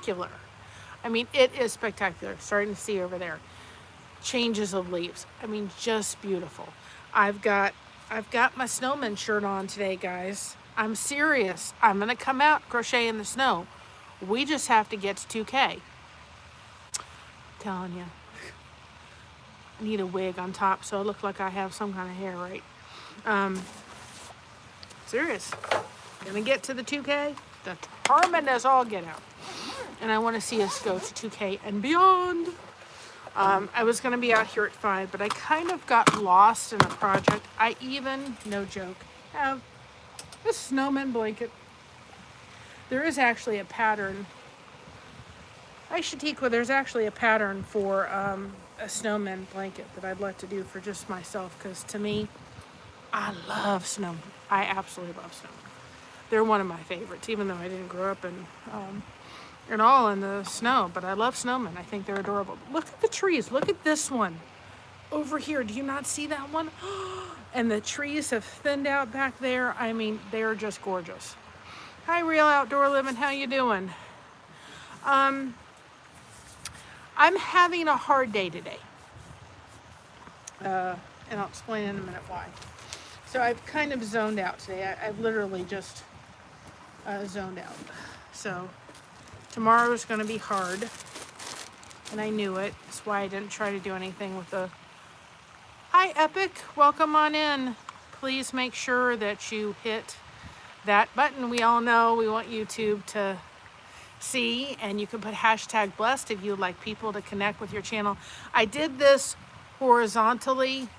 spectacular. I mean, it is spectacular. Starting to see over there changes of leaves. I mean, just beautiful. I've got my snowman shirt on today, guys. I'm serious. I'm gonna come out crochet in the snow. We just have to get to 2K. Telling you, I need a wig on top so I look like I have some kind of hair, right? Serious. Gonna get to the 2K. Determined as all get out. And I want to see us go to 2K and beyond. I was going to be out here at 5, but I kind of got lost in a project. I even, no joke, have a snowman blanket. There is actually a pattern. Hi, Shatikwa. There's actually a pattern for a snowman blanket that I'd like to do for just myself, because to me, I love snowmen. I absolutely love snowmen. They're one of my favorites, even though I didn't grow up in the snow, but I love snowmen. I think they're adorable. Look at the trees. Look at this one over here. Do you not see that one? And the trees have thinned out back there. I mean, they're just gorgeous. Hi, Real Outdoor Living. How you doing? I'm having a hard day today. And I'll explain in a minute why. So I've kind of zoned out today. I've literally just zoned out. So tomorrow is going to be hard, and I knew it. That's why I didn't try to do anything with the... Hi, Epic. Welcome on in. Please make sure that you hit that button. We all know we want YouTube to see, and you can put hashtag blessed if you'd like people to connect with your channel. I did this horizontally.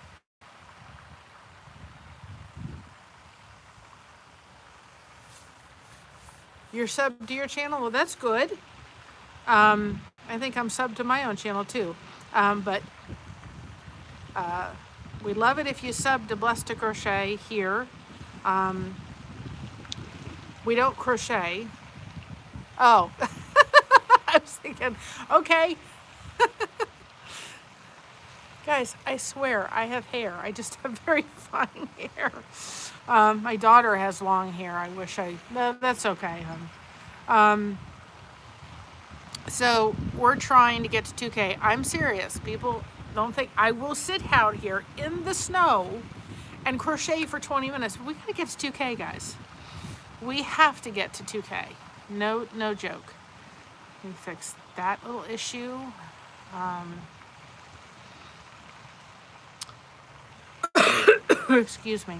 You're subbed to your channel? Well, that's good. I think I'm subbed to my own channel too. But we love it if you sub to Blessed to Crochet here. We don't crochet. Oh, I was thinking, okay. Guys, I swear I have hair. I just have very fine hair. My daughter has long hair. I wish that's okay. So we're trying to get to 2K. I'm serious. People don't think I will sit out here in the snow and crochet for 20 minutes. We gotta get to 2K, guys. We have to get to 2K. No joke. Let me fix that little issue. Excuse me.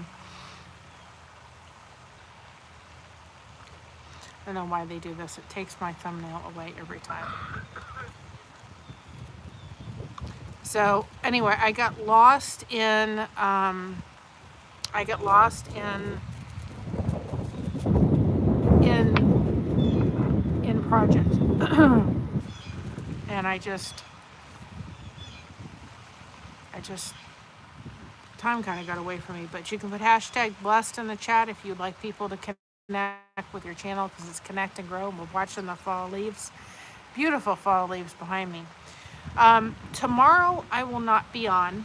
I don't know why they do this. It takes my thumbnail away every time. So anyway, I got lost in project. And I just time kind of got away from me. But you can put hashtag blessed in the chat if you'd like people to connect with your channel, because it's Connect and Grow. We're watching the fall leaves. Beautiful fall leaves behind me. Tomorrow I will not be on.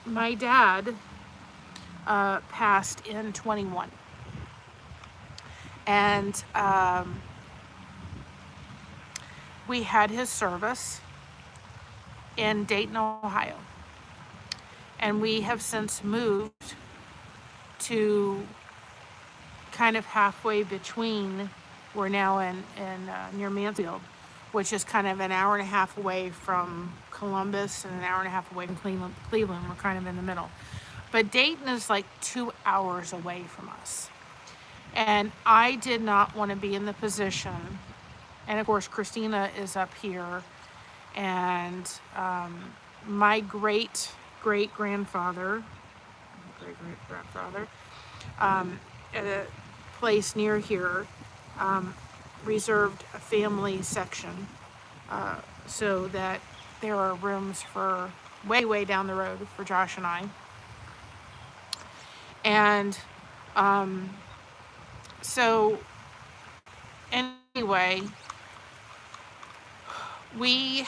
My dad passed in 21. And we had his service in Dayton, Ohio. And we have since moved to kind of halfway between. We're now in near Mansfield, which is kind of an hour and a half away from Columbus and an hour and a half away from Cleveland. We're kind of in the middle. But Dayton is like 2 hours away from us. And I did not want to be in the position. And of course, Christina is up here. And my great-great-grandfather, at a place near here, reserved a family section so that there are rooms for way down the road for Josh and I. And so anyway, we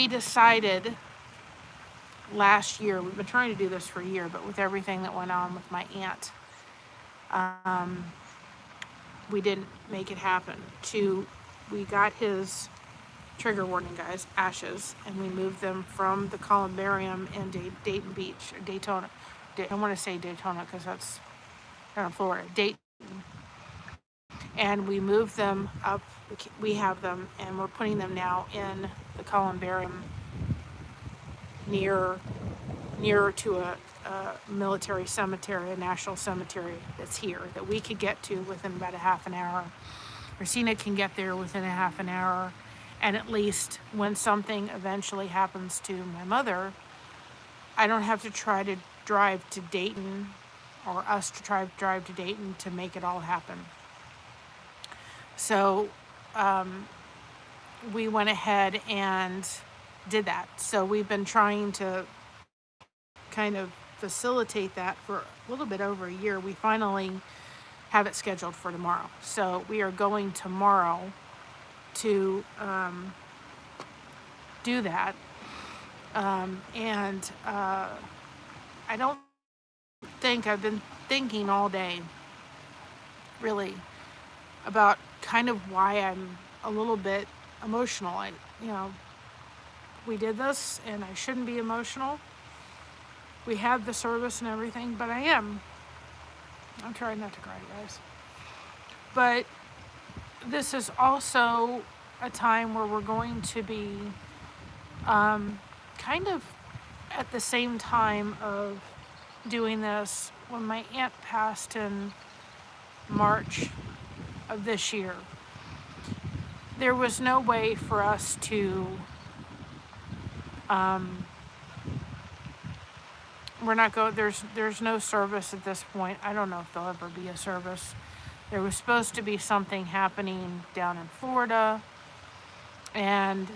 decided last year, we've been trying to do this for a year, but with everything that went on with my aunt, we didn't make it happen. We got his, trigger warning guys, ashes, and we moved them from the columbarium in Dayton Beach, or Daytona. I want to say Daytona because that's down in Florida, Dayton. And we moved them up, we have them, and we're putting them now in the columbarium nearer to a military cemetery, a national cemetery that's here, that we could get to within about a half an hour. Racina can get there within a half an hour, and at least when something eventually happens to my mother, I don't have to try to drive to Dayton, or us to drive to Dayton to make it all happen. So we went ahead and did that. So we've been trying to kind of facilitate that for a little bit over a year. We finally have it scheduled for tomorrow. So we are going tomorrow to do that. I don't think, I've been thinking all day, really, about kind of why I'm a little bit emotional. We did this and I shouldn't be emotional. We had the service and everything, but I am. I'm trying not to cry, guys. But this is also a time where we're going to be kind of at the same time of doing this when my aunt passed in March of this year. There was no way for us to there's no service at this point. I don't know if there'll ever be a service. There was supposed to be something happening down in Florida, and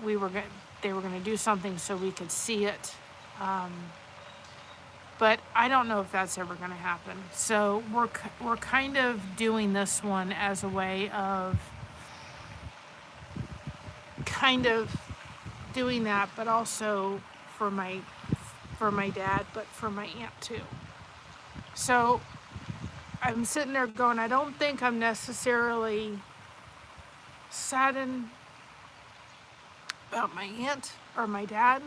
they were going to do something so we could see it. But I don't know if that's ever going to happen. So we're kind of doing this one as a way of kind of doing that, but also for my dad, but for my aunt too. So I'm sitting there going, I don't think I'm necessarily saddened about my aunt or my dad,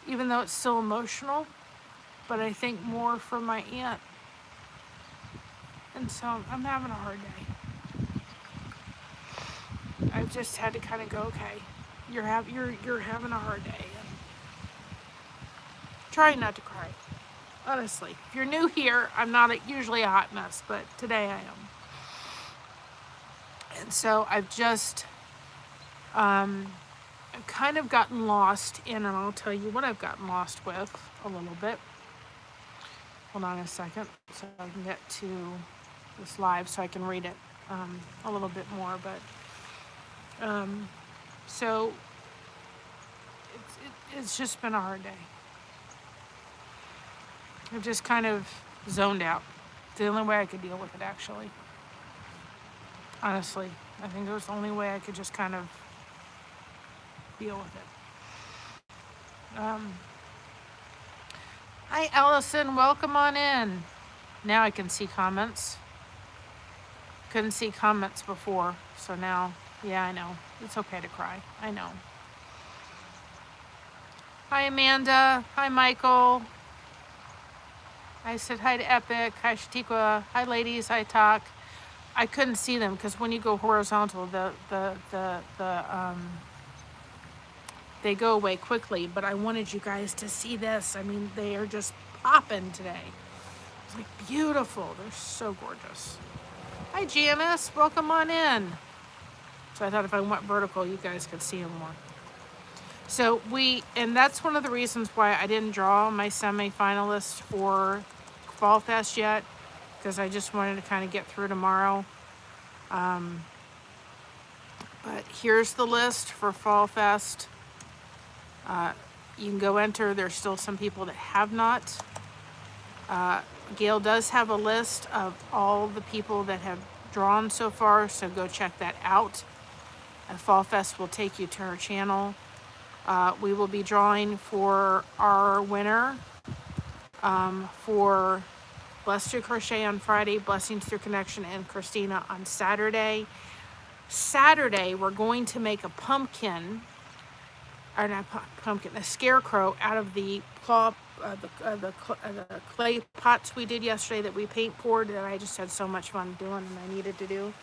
even though it's still emotional, but I think more for my aunt. And so I'm having a hard day. I've just had to kind of go, okay, you're having a hard day. And try not to cry. Honestly, if you're new here, I'm not usually a hot mess, but today I am. And so I've just I've kind of gotten lost in, and I'll tell you what I've gotten lost with a little bit. Hold on a second so I can get to this live so I can read it a little bit more. But so it's just been a hard day. I've just kind of zoned out. It's the only way I could deal with it, actually. Honestly, I think it was the only way I could just kind of deal with it. Hi, Allison. Welcome on in. Now I can see comments. Couldn't see comments before, so now, yeah, I know. It's okay to cry. I know. Hi, Amanda. Hi, Michael. I said hi to Epic. Hi, Shatiqua. Hi, ladies. Hi, Talk. I couldn't see them because when you go horizontal, they go away quickly. But I wanted you guys to see this. I mean, they are just popping today. It's like beautiful. They're so gorgeous. Hi, Janice. Welcome on in. So I thought if I went vertical, you guys could see them more. So and that's one of the reasons why I didn't draw my semi-finalists for Fall Fest yet, because I just wanted to kind of get through tomorrow. But here's the list for Fall Fest. You can go enter. There's still some people that have not. Gail does have a list of all the people that have drawn so far, so go check that out. Fall Fest will take you to her channel. We will be drawing for our winner for Blessed Through Crochet on Friday, Blessings Through Connection and Christina on Saturday. Saturday, we're going to make a pumpkin, or not pumpkin, a scarecrow out of the clay pots we did yesterday that we paint poured that I just had so much fun doing and I needed to do.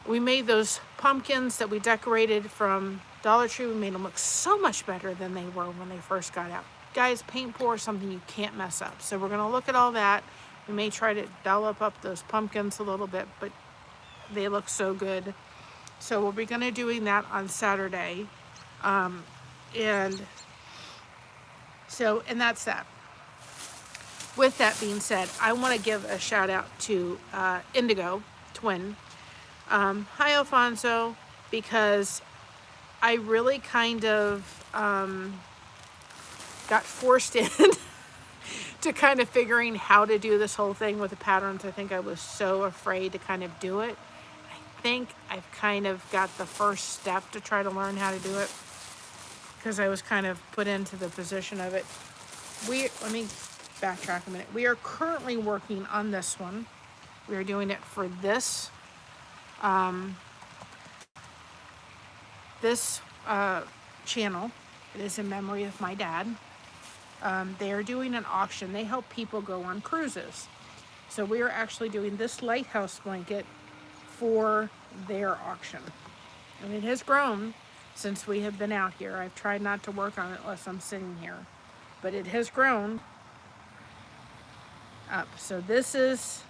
We made those pumpkins that we decorated from Dollar Tree. We made them look so much better than they were when they first got out. Guys, paint pour is something you can't mess up. So we're going to look at all that. We may try to dollop up those pumpkins a little bit, but they look so good. So we'll be going to doing that on Saturday. And that's that. With that being said, I want to give a shout out to Indigo Twin. Hi, Alfonso, because I really kind of got forced in to kind of figuring how to do this whole thing with the patterns. I think I was so afraid to kind of do it. I think I've kind of got the first step to try to learn how to do it because I was kind of put into the position of it. Let me backtrack a minute. We are currently working on this one. We are doing it for this channel. It is in memory of my dad. They are doing an auction. They help people go on cruises. So we are actually doing this lighthouse blanket for their auction. And it has grown since we have been out here. I've tried not to work on it unless I'm sitting here. But it has grown up. So this is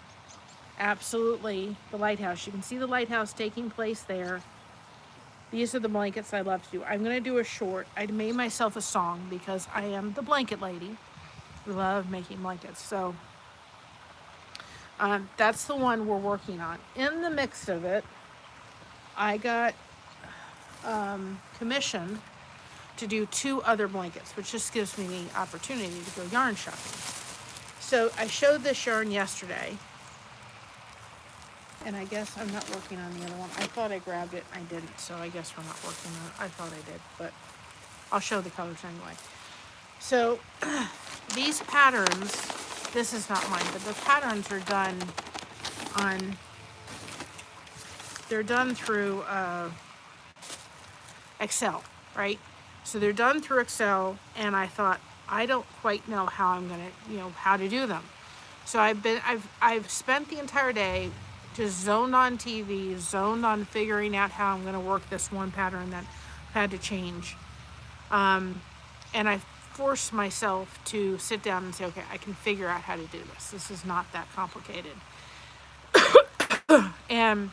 absolutely the lighthouse. You can see the lighthouse taking place there. These are the blankets I love to do. I'm going to do a short. I made myself a song because I am the blanket lady. We love making blankets. So that's the one we're working on. In the mix of it, I got commissioned to do 2 other blankets, which just gives me the opportunity to go yarn shopping. So I showed this yarn yesterday. And I guess I'm not working on the other one. I thought I grabbed it. I didn't. So I guess we're not working on it. I thought I did. But I'll show the colors anyway. So these patterns, this is not mine, but the patterns are done on, they're done through Excel, right? So they're done through Excel. And I thought, I don't quite know how I'm going to, how to do them. So I've spent the entire day just zoned on TV, zoned on figuring out how I'm going to work this one pattern that I had to change. And I forced myself to sit down and say, okay, I can figure out how to do this. This is not that complicated. And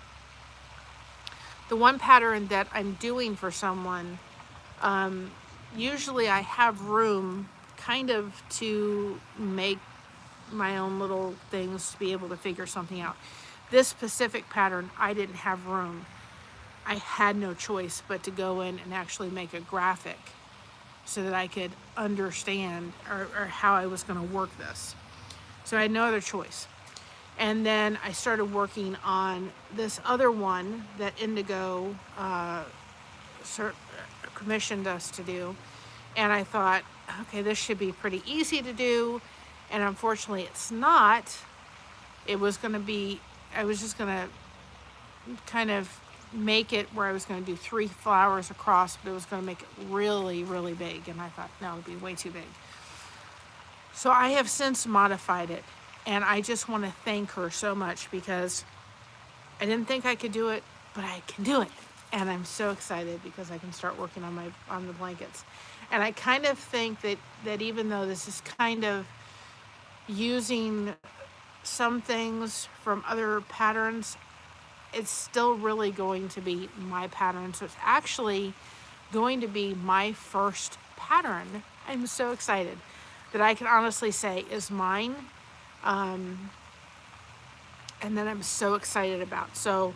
the one pattern that I'm doing for someone, usually I have room kind of to make my own little things to be able to figure something out. This specific pattern, I didn't have room. I had no choice but to go in and actually make a graphic so that I could understand or how I was going to work this. So I had no other choice. And then I started working on this other one that Indigo commissioned us to do. And I thought, okay, this should be pretty easy to do. And unfortunately, it's not. It was going to be, I was just going to kind of make it where I was going to do 3 flowers across, but it was going to make it really, really big. And I thought, no, it would be way too big. So I have since modified it. And I just want to thank her so much because I didn't think I could do it, but I can do it. And I'm so excited because I can start working on the blankets. And I kind of think that even though this is kind of using some things from other patterns, it's still really going to be my pattern. So it's actually going to be my first pattern. I'm so excited that I can honestly say is mine. And then I'm so excited about. So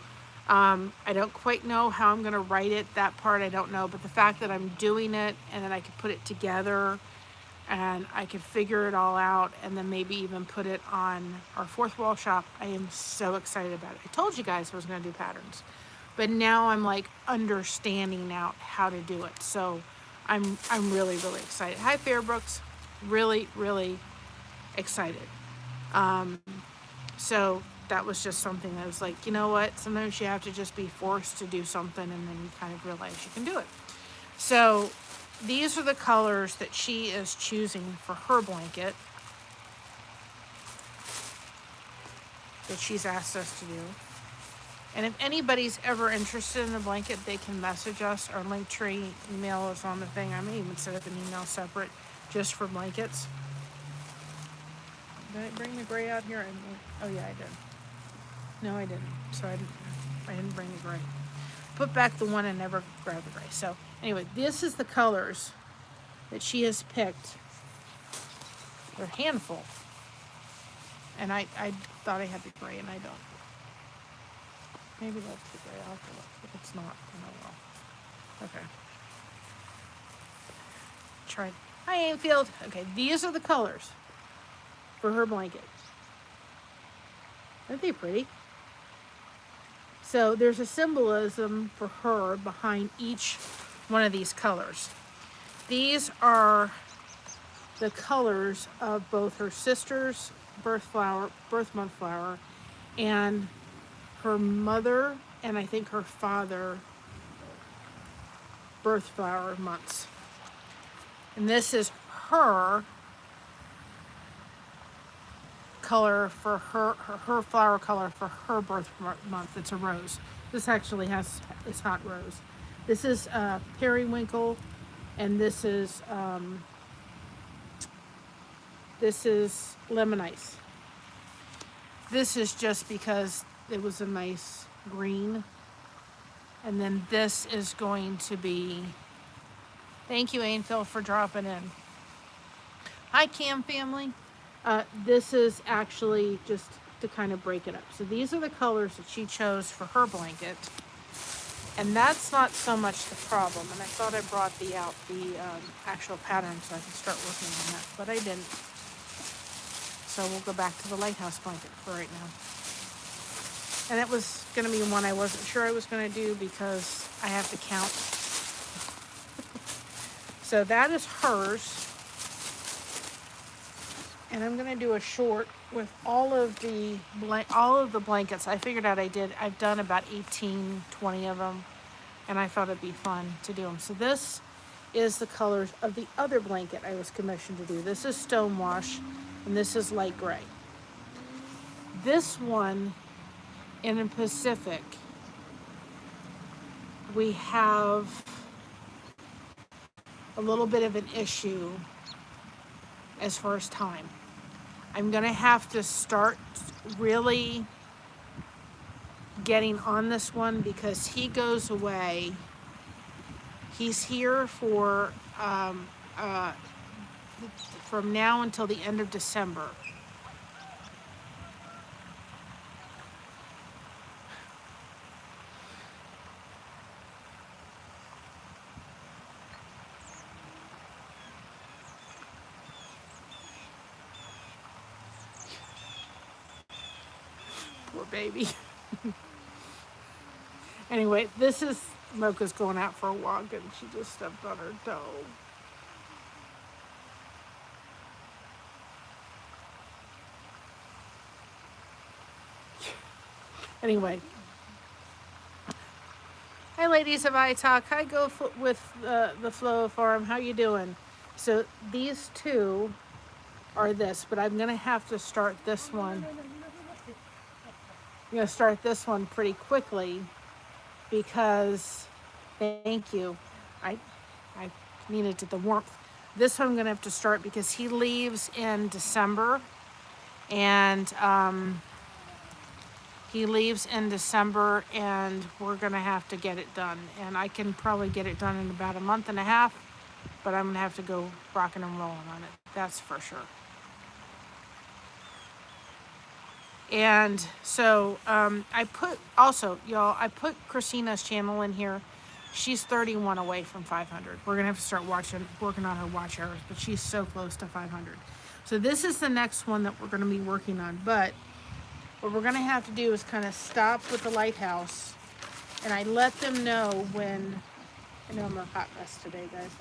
I don't quite know how I'm going to write it. That part I don't know. But the fact that I'm doing it and then I can put it together and I can figure it all out and then maybe even put it on our 4th wall shop, I am so excited about it. I told you guys I was going to do patterns. But now I'm like understanding out how to do it. So I'm really, really excited. Hi, Fairbrooks. Really, really excited. So that was just something that was like, you know what? Sometimes you have to just be forced to do something and then you kind of realize you can do it. So these are the colors that she is choosing for her blanket that she's asked us to do. And if anybody's ever interested in a blanket, they can message us. Our Linktree email is on the thing. I may even set up an email separate just for blankets. Did I bring the gray out here? Oh yeah, I did. No, I didn't. So I didn't bring the gray. Put back the one and never grab the gray. So anyway, this is the colors that she has picked. They're a handful. And I thought I had the gray and I don't. Maybe that's the gray. I'll have to look. If it's not, then I will. Okay. Try. Hi, Ainfield. Okay, these are the colors for her blanket. Aren't they pretty? So there's a symbolism for her behind each one of these colors. These are the colors of both her sister's birth month flower, and her mother, and I think her father birth flower months. And this is her color for her flower color for her birth month. It's a rose. This actually is hot rose. This is periwinkle, and this is lemon ice. This is just because it was a nice green. And then this is going to be, thank you, Ainfield, for dropping in. Hi, Cam family. This is actually just to kind of break it up. So these are the colors that she chose for her blanket. And that's not so much the problem. And I thought I brought the actual pattern so I could start working on that, but I didn't. So we'll go back to the lighthouse blanket for right now. And it was going to be one I wasn't sure I was going to do because I have to count. So that is hers. And I'm going to do a short with all of the blankets. I figured out I've done about 18, 20 of them. And I thought it'd be fun to do them. So this is the colors of the other blanket I was commissioned to do. This is Stonewash, and this is light gray. This one, in the Pacific, we have a little bit of an issue as far as time. I'm gonna have to start really getting on this one because he goes away. He's here for from now until the end of December. Poor baby. Anyway, this is Mocha's going out for a walk and she just stepped on her toe. Anyway. Hi, ladies of iTalk. Hi, go with the Flow Farm. How you doing? So these two are this, but I'm going to have to start this one. I'm going to start this one pretty quickly because, thank you, I needed the warmth. This one I'm going to have to start because he leaves in December, and we're going to have to get it done. And I can probably get it done in about a month and a half, but I'm going to have to go rocking and rolling on it. That's for sure. And so I put Christina's channel in here. She's 31 away from 500. We're gonna have to start working on her watch hours, but she's so close to 500. So this is the next one that we're gonna be working on. But what we're gonna have to do is kind of stop with the lighthouse, and I let them know when. I know I'm a hot mess today, guys.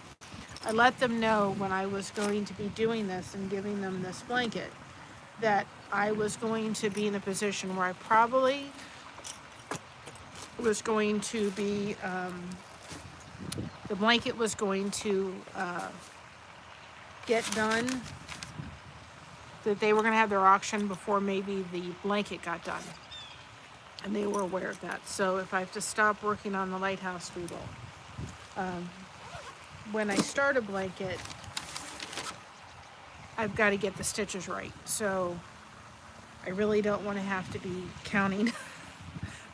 I let them know when I was going to be doing this and giving them this blanket that I was going to be in a position where I probably was going to be, the blanket was going to get done, that they were going to have their auction before maybe the blanket got done. And they were aware of that. So if I have to stop working on the lighthouse, we will. When I start a blanket, I've got to get the stitches right. So I really don't want to have to be counting.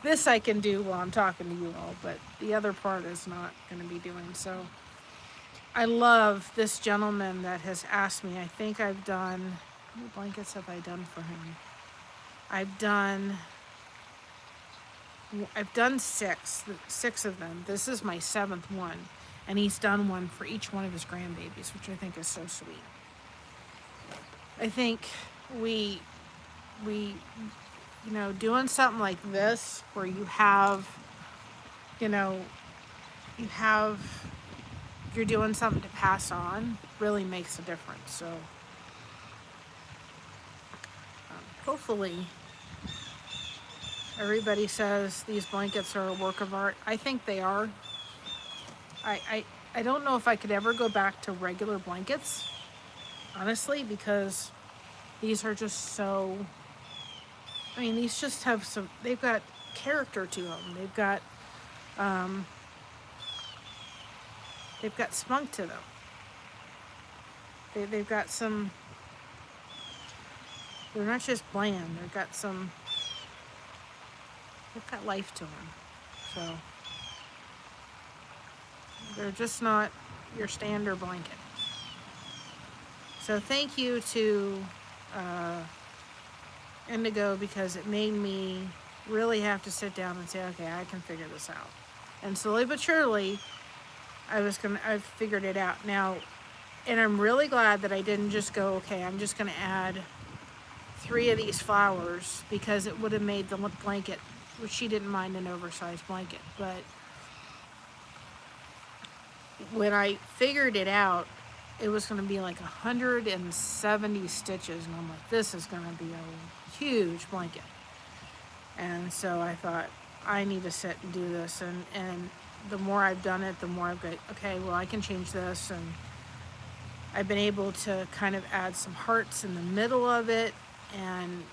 This I can do while I'm talking to you all, but the other part is not going to be doing. So I love this gentleman that has asked me. I think I've done, how many blankets have I done for him? I've done six of them. This is my 7th one, and he's done one for each one of his grandbabies, which I think is so sweet. I think we doing something like this where you're doing something to pass on really makes a difference. So hopefully everybody says these blankets are a work of art. I think they are. I don't know if I could ever go back to regular blankets, honestly, because these are just so, these just have they've got character to them. They've got spunk to them. They've got some, they're not just bland, they've got life to them. So they're just not your standard blanket. So thank you to Indigo, because it made me really have to sit down and say, okay, I can figure this out. And slowly but surely, I've figured it out now. And I'm really glad that I didn't just go, okay, I'm just going to add 3 of these flowers, because it would have made the blanket, which she didn't mind an oversized blanket. But when I figured it out, it was going to be like 170 stitches. And I'm like, this is going to be a huge blanket. And so I thought, I need to sit and do this. And the more I've done it, the more I've got, okay, well, I can change this. And I've been able to kind of add some hearts in the middle of it. And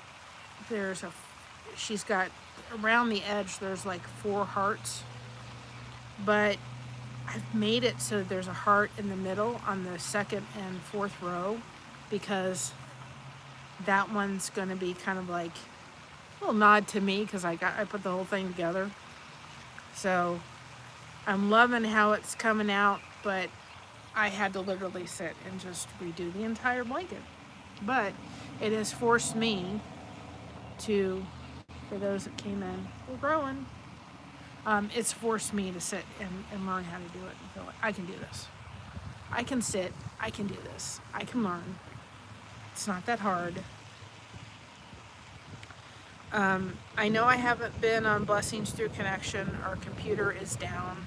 she's got, around the edge, there's like 4 hearts. But I've made it so there's a heart in the middle on the 2nd and 4th row, because that one's going to be kind of like a little nod to me, because I put the whole thing together. So I'm loving how it's coming out, but I had to literally sit and just redo the entire blanket. But it has forced me to, for those that came in, we're growing. It's forced me to sit and learn how to do it and feel like I can do this. I can sit, I can do this, I can learn. It's not that hard. I know I haven't been on Blessings Through Connection. Our computer is down.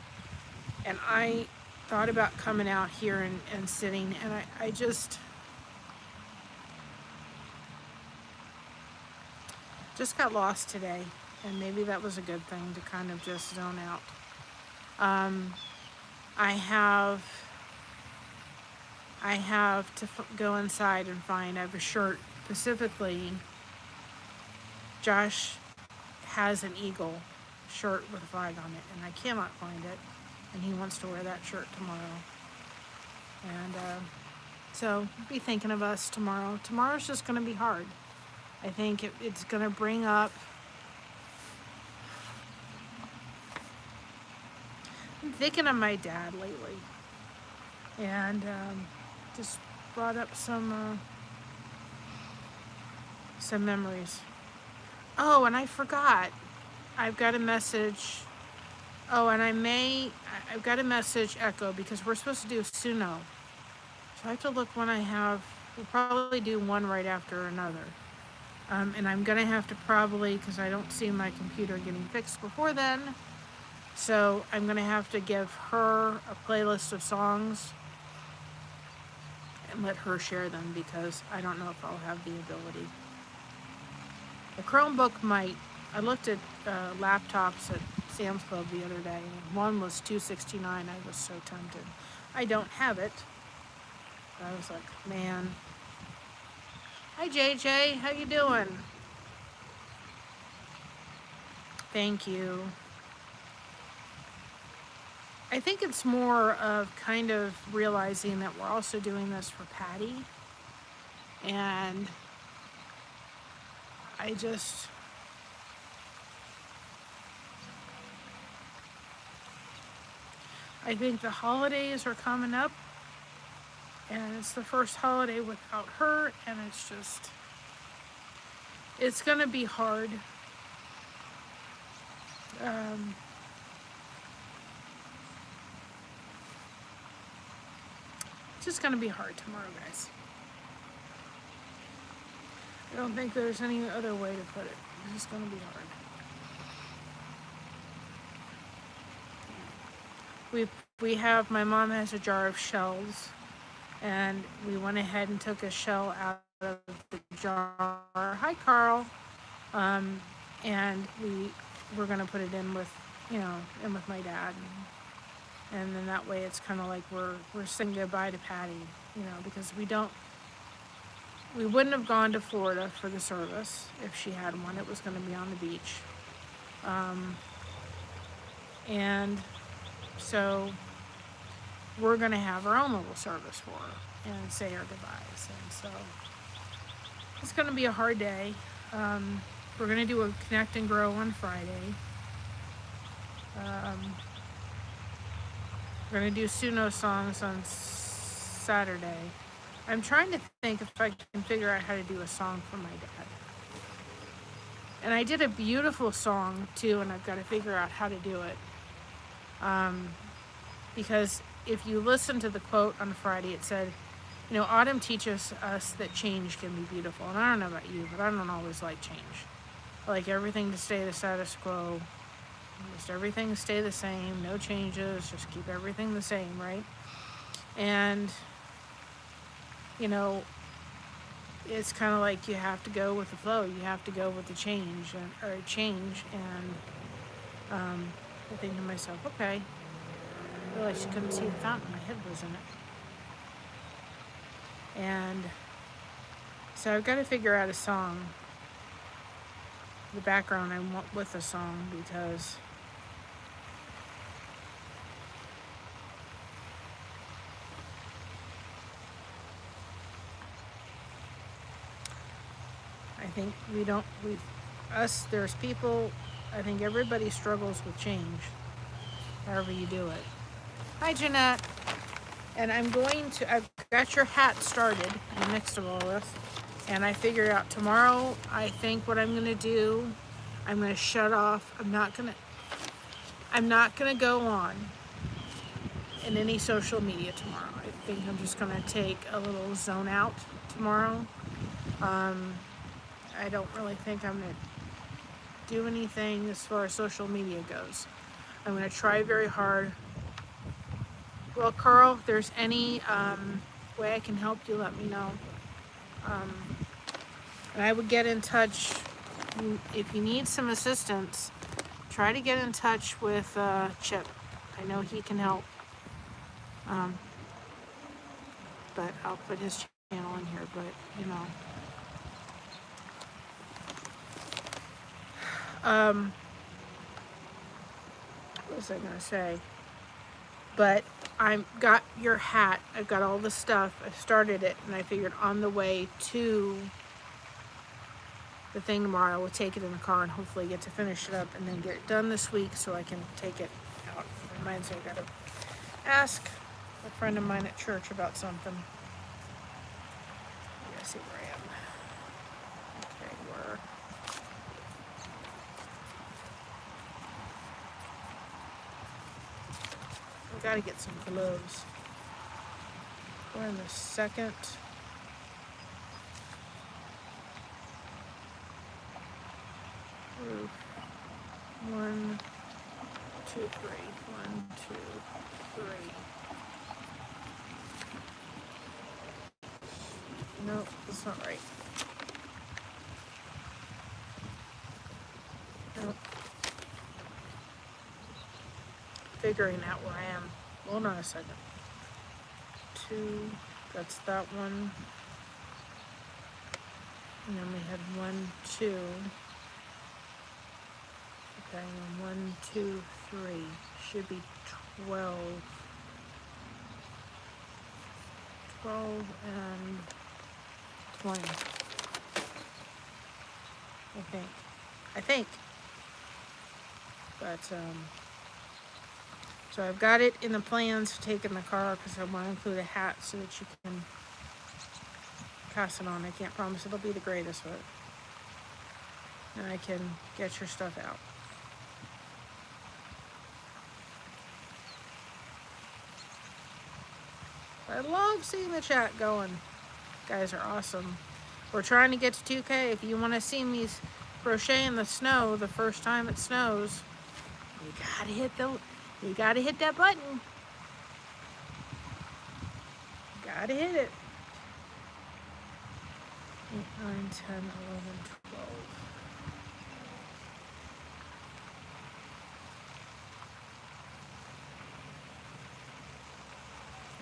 And I thought about coming out here and sitting, and I just got lost today. And maybe that was a good thing, to kind of just zone out. I have to go inside and find, I have a shirt specifically. Josh has an eagle shirt with a flag on it, and I cannot find it. And he wants to wear that shirt tomorrow. And so be thinking of us tomorrow. Tomorrow's just going to be hard. I think it's going to bring up, I'm thinking of my dad lately, and just brought up some memories. Oh, and I forgot. I've got a message. Oh, and I've got a message echo, because we're supposed to do Suno. So I have to look when I have, we'll probably do one right after another. And I'm going to have to probably, because I don't see my computer getting fixed before then, so I'm going to have to give her a playlist of songs and let her share them, because I don't know if I'll have the ability. The Chromebook might. I looked at laptops at Sam's Club the other day, and one was $269. I was so tempted. I don't have it. But I was like, man. Hi JJ, how you doing? Thank you. I think it's more of kind of realizing that we're also doing this for Patty. And I think the holidays are coming up, and it's the first holiday without her, and it's gonna be hard. It's just gonna be hard tomorrow, guys. I don't think there's any other way to put it. It's just gonna be hard. My mom has a jar of shells, and we went ahead and took a shell out of the jar. Hi, Carl. And we're gonna put it in with, in with my dad, and then that way it's kind of like we're saying goodbye to Patty, because we wouldn't have gone to Florida for the service if she had one. It was going to be on the beach, and so we're going to have our own little service for her and say our goodbyes. And so it's going to be a hard day. We're going to do a Connect and Grow on Friday. We're going to do Suno songs on Saturday. I'm trying to think if I can figure out how to do a song for my dad. And I did a beautiful song too, and I've got to figure out how to do it. Because if you listen to the quote on Friday, it said, autumn teaches us that change can be beautiful. And I don't know about you, but I don't always like change. I like everything to stay the status quo. Just everything stay the same, no changes, just keep everything the same, right? And, it's kind of like you have to go with the flow. You have to go with the change. And I think to myself, okay. I realized you couldn't see the fountain. My head was in it. And so I've got to figure out a song, the background I want with the song, because I think there's people, I think everybody struggles with change, however you do it. Hi, Jeanette. And I've got your hat started in the midst of all this. And I figured out tomorrow, I think what I'm going to do, I'm going to shut off. I'm not going to go on in any social media tomorrow. I think I'm just going to take a little zone out tomorrow. I don't really think I'm going to do anything as far as social media goes. I'm going to try very hard. Well, Carl, if there's any way I can help you, let me know. And I would get in touch. If you need some assistance, try to get in touch with Chip. I know he can help. But I'll put his channel in here, but what was I gonna say? But I've got your hat. I've got all the stuff. I started it, and I figured on the way to the thing tomorrow, we'll take it in the car and hopefully get to finish it up and then get it done this week so I can take it out. Reminds me, I gotta ask a friend of mine at church about something. Let's see where I am. Okay, we gotta get some gloves. We're in the second. Roof. 1, 2, 3. 1, 2, 3. Nope, that's not right. figuring out where I am. Hold on a second. 2, that's that one. And then we had 1, 2. Okay, and 1, 2, 3. Should be 12. 12 and 20. I think. But, so I've got it in the plans to take in the car because I want to include a hat so that you can pass it on. I can't promise it'll be the greatest, but and I can get your stuff out. I love seeing the chat going. You guys are awesome. We're trying to get to 2K. If you want to see me crochet in the snow the first time it snows, you gotta hit that button. Gotta hit it. 8, 9, 10, 11, 12.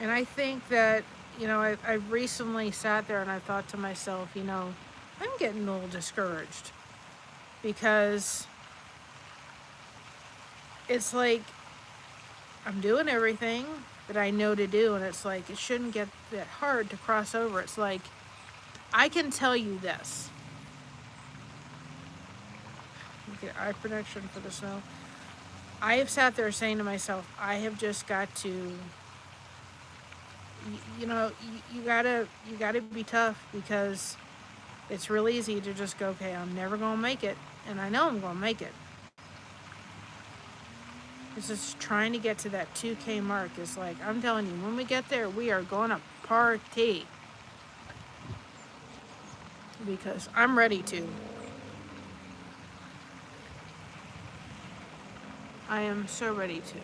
And I think that, I've recently sat there and I thought to myself, I'm getting a little discouraged because it's like I'm doing everything that I know to do, and it's like it shouldn't get that hard to cross over. It's like I can tell you this. Get eye protection for the snow. I have sat there saying to myself, I have just got to, you gotta be tough, because it's real easy to just go, okay, I'm never gonna make it, and I know I'm gonna make it. It's just trying to get to that 2K mark. Is like, I'm telling you, when we get there, we are going to party, because I'm ready to. I am so ready to.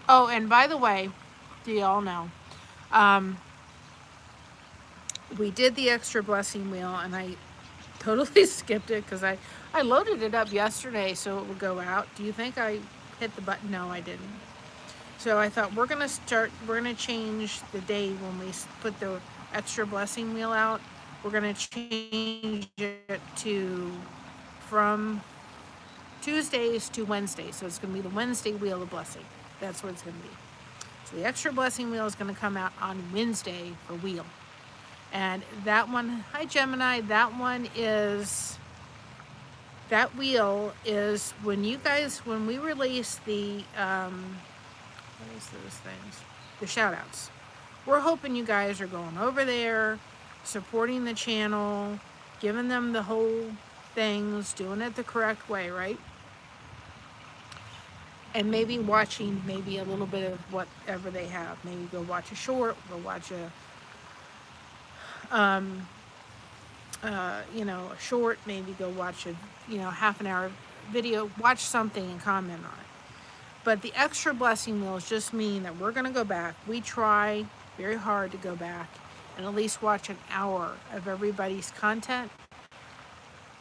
Oh, and by the way, do y'all know, we did the extra blessing wheel, and I totally skipped it because I loaded it up yesterday so it would go out. Do you think I hit the button? No, I didn't. So I thought we're gonna change the day when we put the extra blessing wheel out. We're gonna change it from Tuesdays to Wednesdays. So it's gonna be the Wednesday wheel of blessing. That's what it's gonna be. So the extra blessing wheel is gonna come out on Wednesday for wheel. And that one, hi Gemini, that wheel is when we release the, what is those things? The shout outs. We're hoping you guys are going over there, supporting the channel, giving them the whole things, doing it the correct way, right? And maybe watching maybe a little bit of whatever they have. Maybe go watch a short, go watch a short, maybe go watch a, half an hour video, watch something and comment on it. But the extra blessing wheels just mean that we're going to go back. We try very hard to go back and at least watch an hour of everybody's content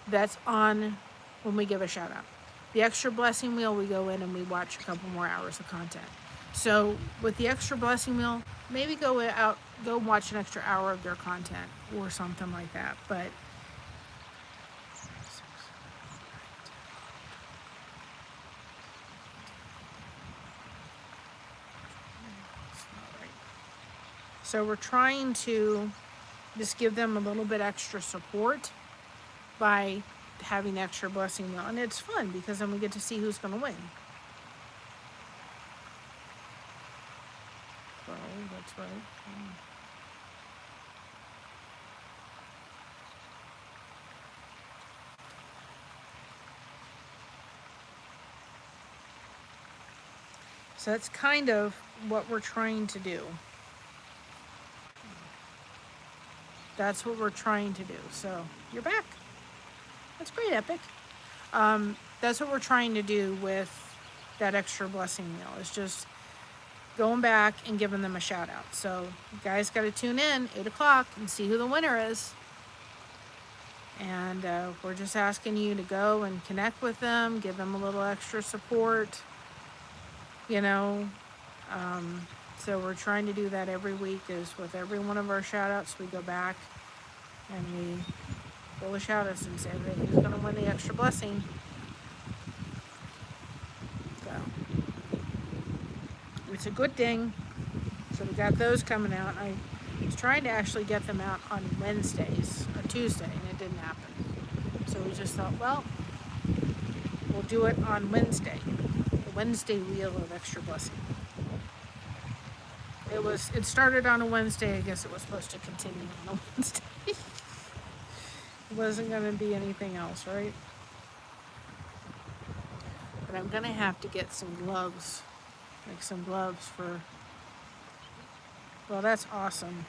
that's on when we give a shout out. The extra blessing wheel, we go in and we watch a couple more hours of content. So with the extra blessing wheel, maybe go watch an extra hour of their content or something like that. But so we're trying to just give them a little bit extra support by having the extra blessing wheel. And it's fun because then we get to see who's going to win. Oh, that's right. So that's kind of what we're trying to do. That's what we're trying to do. So you're back. That's great, Epic. That's what we're trying to do with that extra blessing wheel. It's just going back and giving them a shout out. So you guys got to tune in 8 o'clock and see who the winner is. And we're just asking you to go and connect with them, give them a little extra support, you know. So we're trying to do that every week. Is with every one of our shout outs, we go back and we pull a shout outs and say, hey, who's going to win the extra blessing? So it's a good thing. So we got those coming out. I was trying to actually get them out on Wednesdays or Tuesday, and it didn't happen. So we just thought, well, we'll do it on Wednesday, the Wednesday Wheel of Extra Blessing. It started on a Wednesday. I guess it was supposed to continue on a Wednesday. It wasn't going to be anything else, right? But I'm going to have to get some gloves, like some gloves for, well, that's awesome.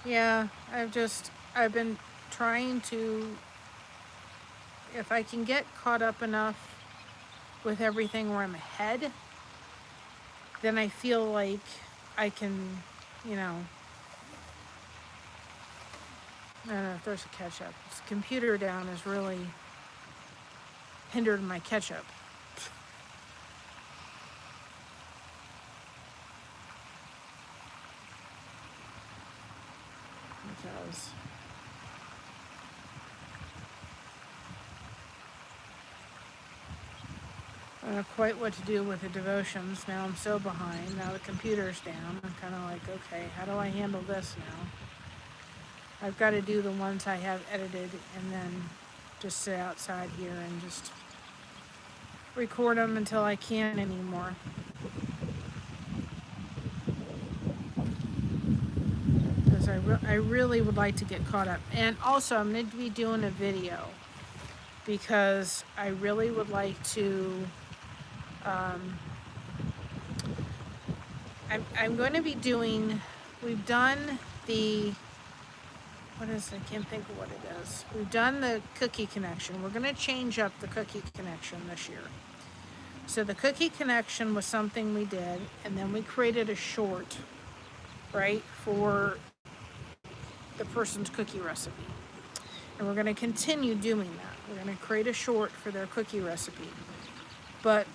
Yeah, I've been trying to, if I can get caught up enough with everything where I'm ahead, then I feel like I can, you know, I don't know if there's a catch up. This computer down has really hindered my catch up. Because I don't know quite what to do with the devotions. Now I'm so behind. Now the computer's down. I'm kind of like, okay, how do I handle this now? I've got to do the ones I have edited and then just sit outside here and just record them until I can't anymore. Because I really would like to get caught up. And also I'm going to be doing a video because I really would like to, I'm going to be doing, we've done the, what is it? I can't think of what it is. We've done the cookie connection. We're going to change up the cookie connection this year. So the cookie connection was something we did, and then we created a short, right, for the person's cookie recipe. And we're going to continue doing that. We're going to create a short for their cookie recipe. But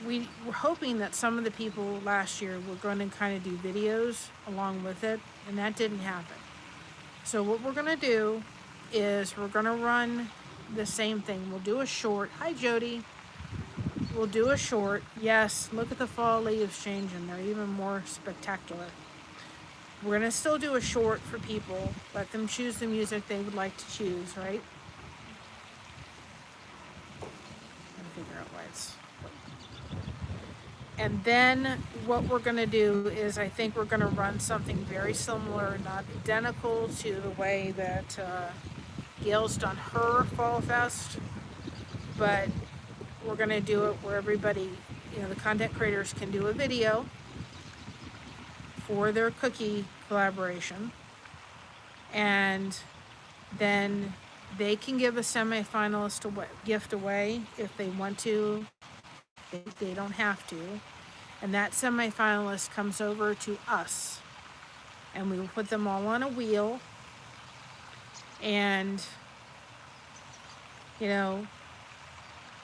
we were hoping that some of the people last year were going to kind of do videos along with it, and that didn't happen. So what we're going to do is we're going to run the same thing. We'll do a short. Hi, Jody. We'll do a short. Yes, look at the fall leaves changing. They're even more spectacular. We're going to still do a short for people. Let them choose the music they would like to choose, right? I'm going to figure out why it's... And then what we're going to do is I think we're going to run something very similar, not identical to the way that Gail's done her Fall Fest, but we're going to do it where everybody, you know, the content creators can do a video for their cookie collaboration, and then they can give a semi-finalist gift away if they want to. They don't have to. And that semi-finalist comes over to us. And we will put them all on a wheel. And, you know,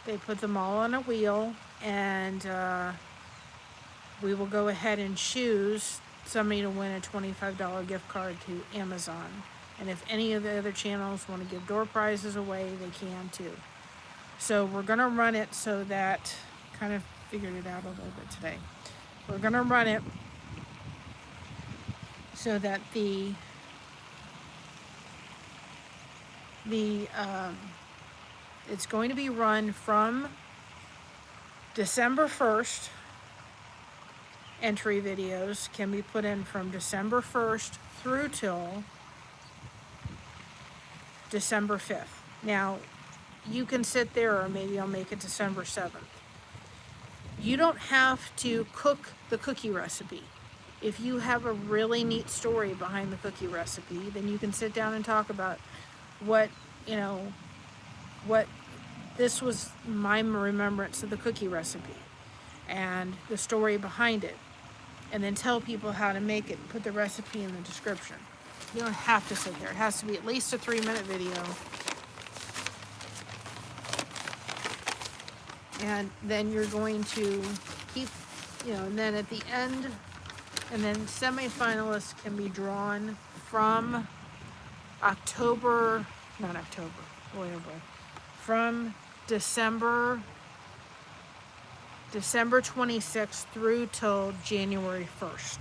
they put them all on a wheel. And we will go ahead and choose somebody to win a $25 gift card to Amazon. And if any of the other channels want to give door prizes away, they can too. So we're going to run it so that... kind of figured it out a little bit today. We're going to run it so that it's going to be run from December 1st. Entry videos can be put in from December 1st through till December 5th. Now, you can sit there, or maybe I'll make it December 7th. You don't have to cook the cookie recipe. If you have a really neat story behind the cookie recipe, then you can sit down and talk about what, you know, what this was my remembrance of the cookie recipe and the story behind it. and then tell people how to make it and put the recipe in the description. You don't have to sit there. It has to be at least a 3-minute video. And then you're going to keep, and then at the end, and then semifinalists can be drawn from October, not October, boy oh boy, from December 26th through till January 1st.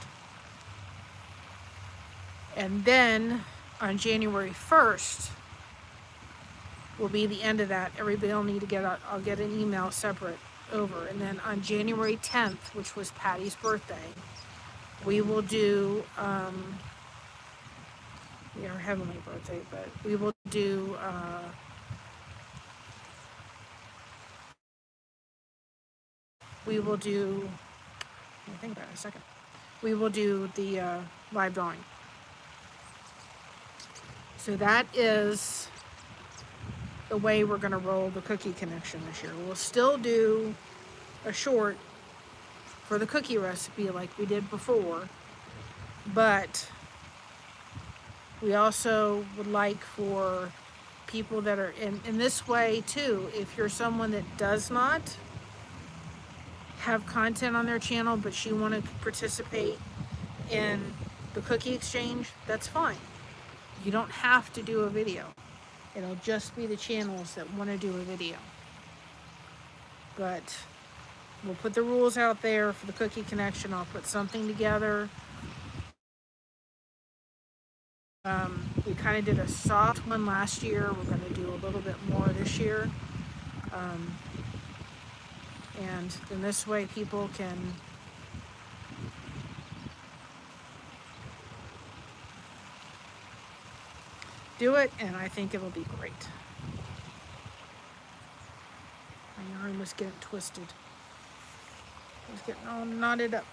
And then on January 1st will be the end of that. Everybody will need to get out. I'll get an email separate over. And then on January 10th, which was Patty's birthday, we will do, her heavenly birthday, but we will do, let me think about it a second. We will do the live drawing. So that is the way we're going to roll the cookie connection this year. We'll still do a short for the cookie recipe like we did before, but we also would like for people that are in this way too, if you're someone that does not have content on their channel but you want to participate in the cookie exchange, that's fine. You don't have to do a video. It'll just be the channels that want to do a video. But we'll put the rules out there for the cookie connection. I'll put something together. We kind of did a soft one last year. We're going to do a little bit more this year. And then this way people can do it, and I think it'll be great. My arm was getting twisted. It was getting all knotted up.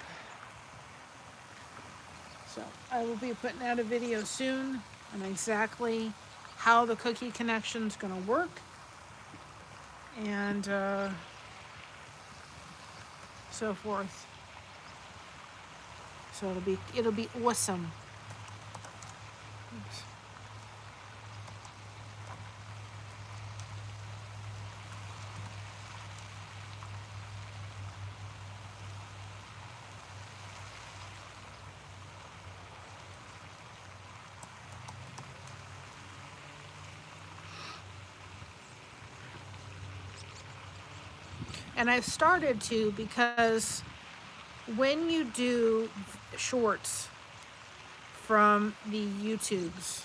So I will be putting out a video soon on exactly how the cookie connection is going to work, and so forth. So it'll be awesome. Oops. And I've started to, because when you do shorts from the YouTubes,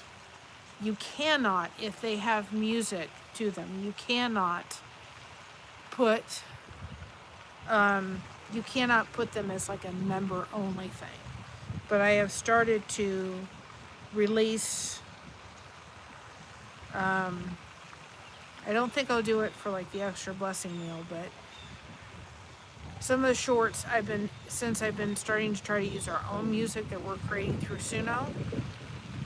you cannot, if they have music to them, you cannot put them as like a member only thing. But I have started to release, I don't think I'll do it for like the extra blessing meal, but some of the shorts since I've been starting to try to use our own music that we're creating through Suno,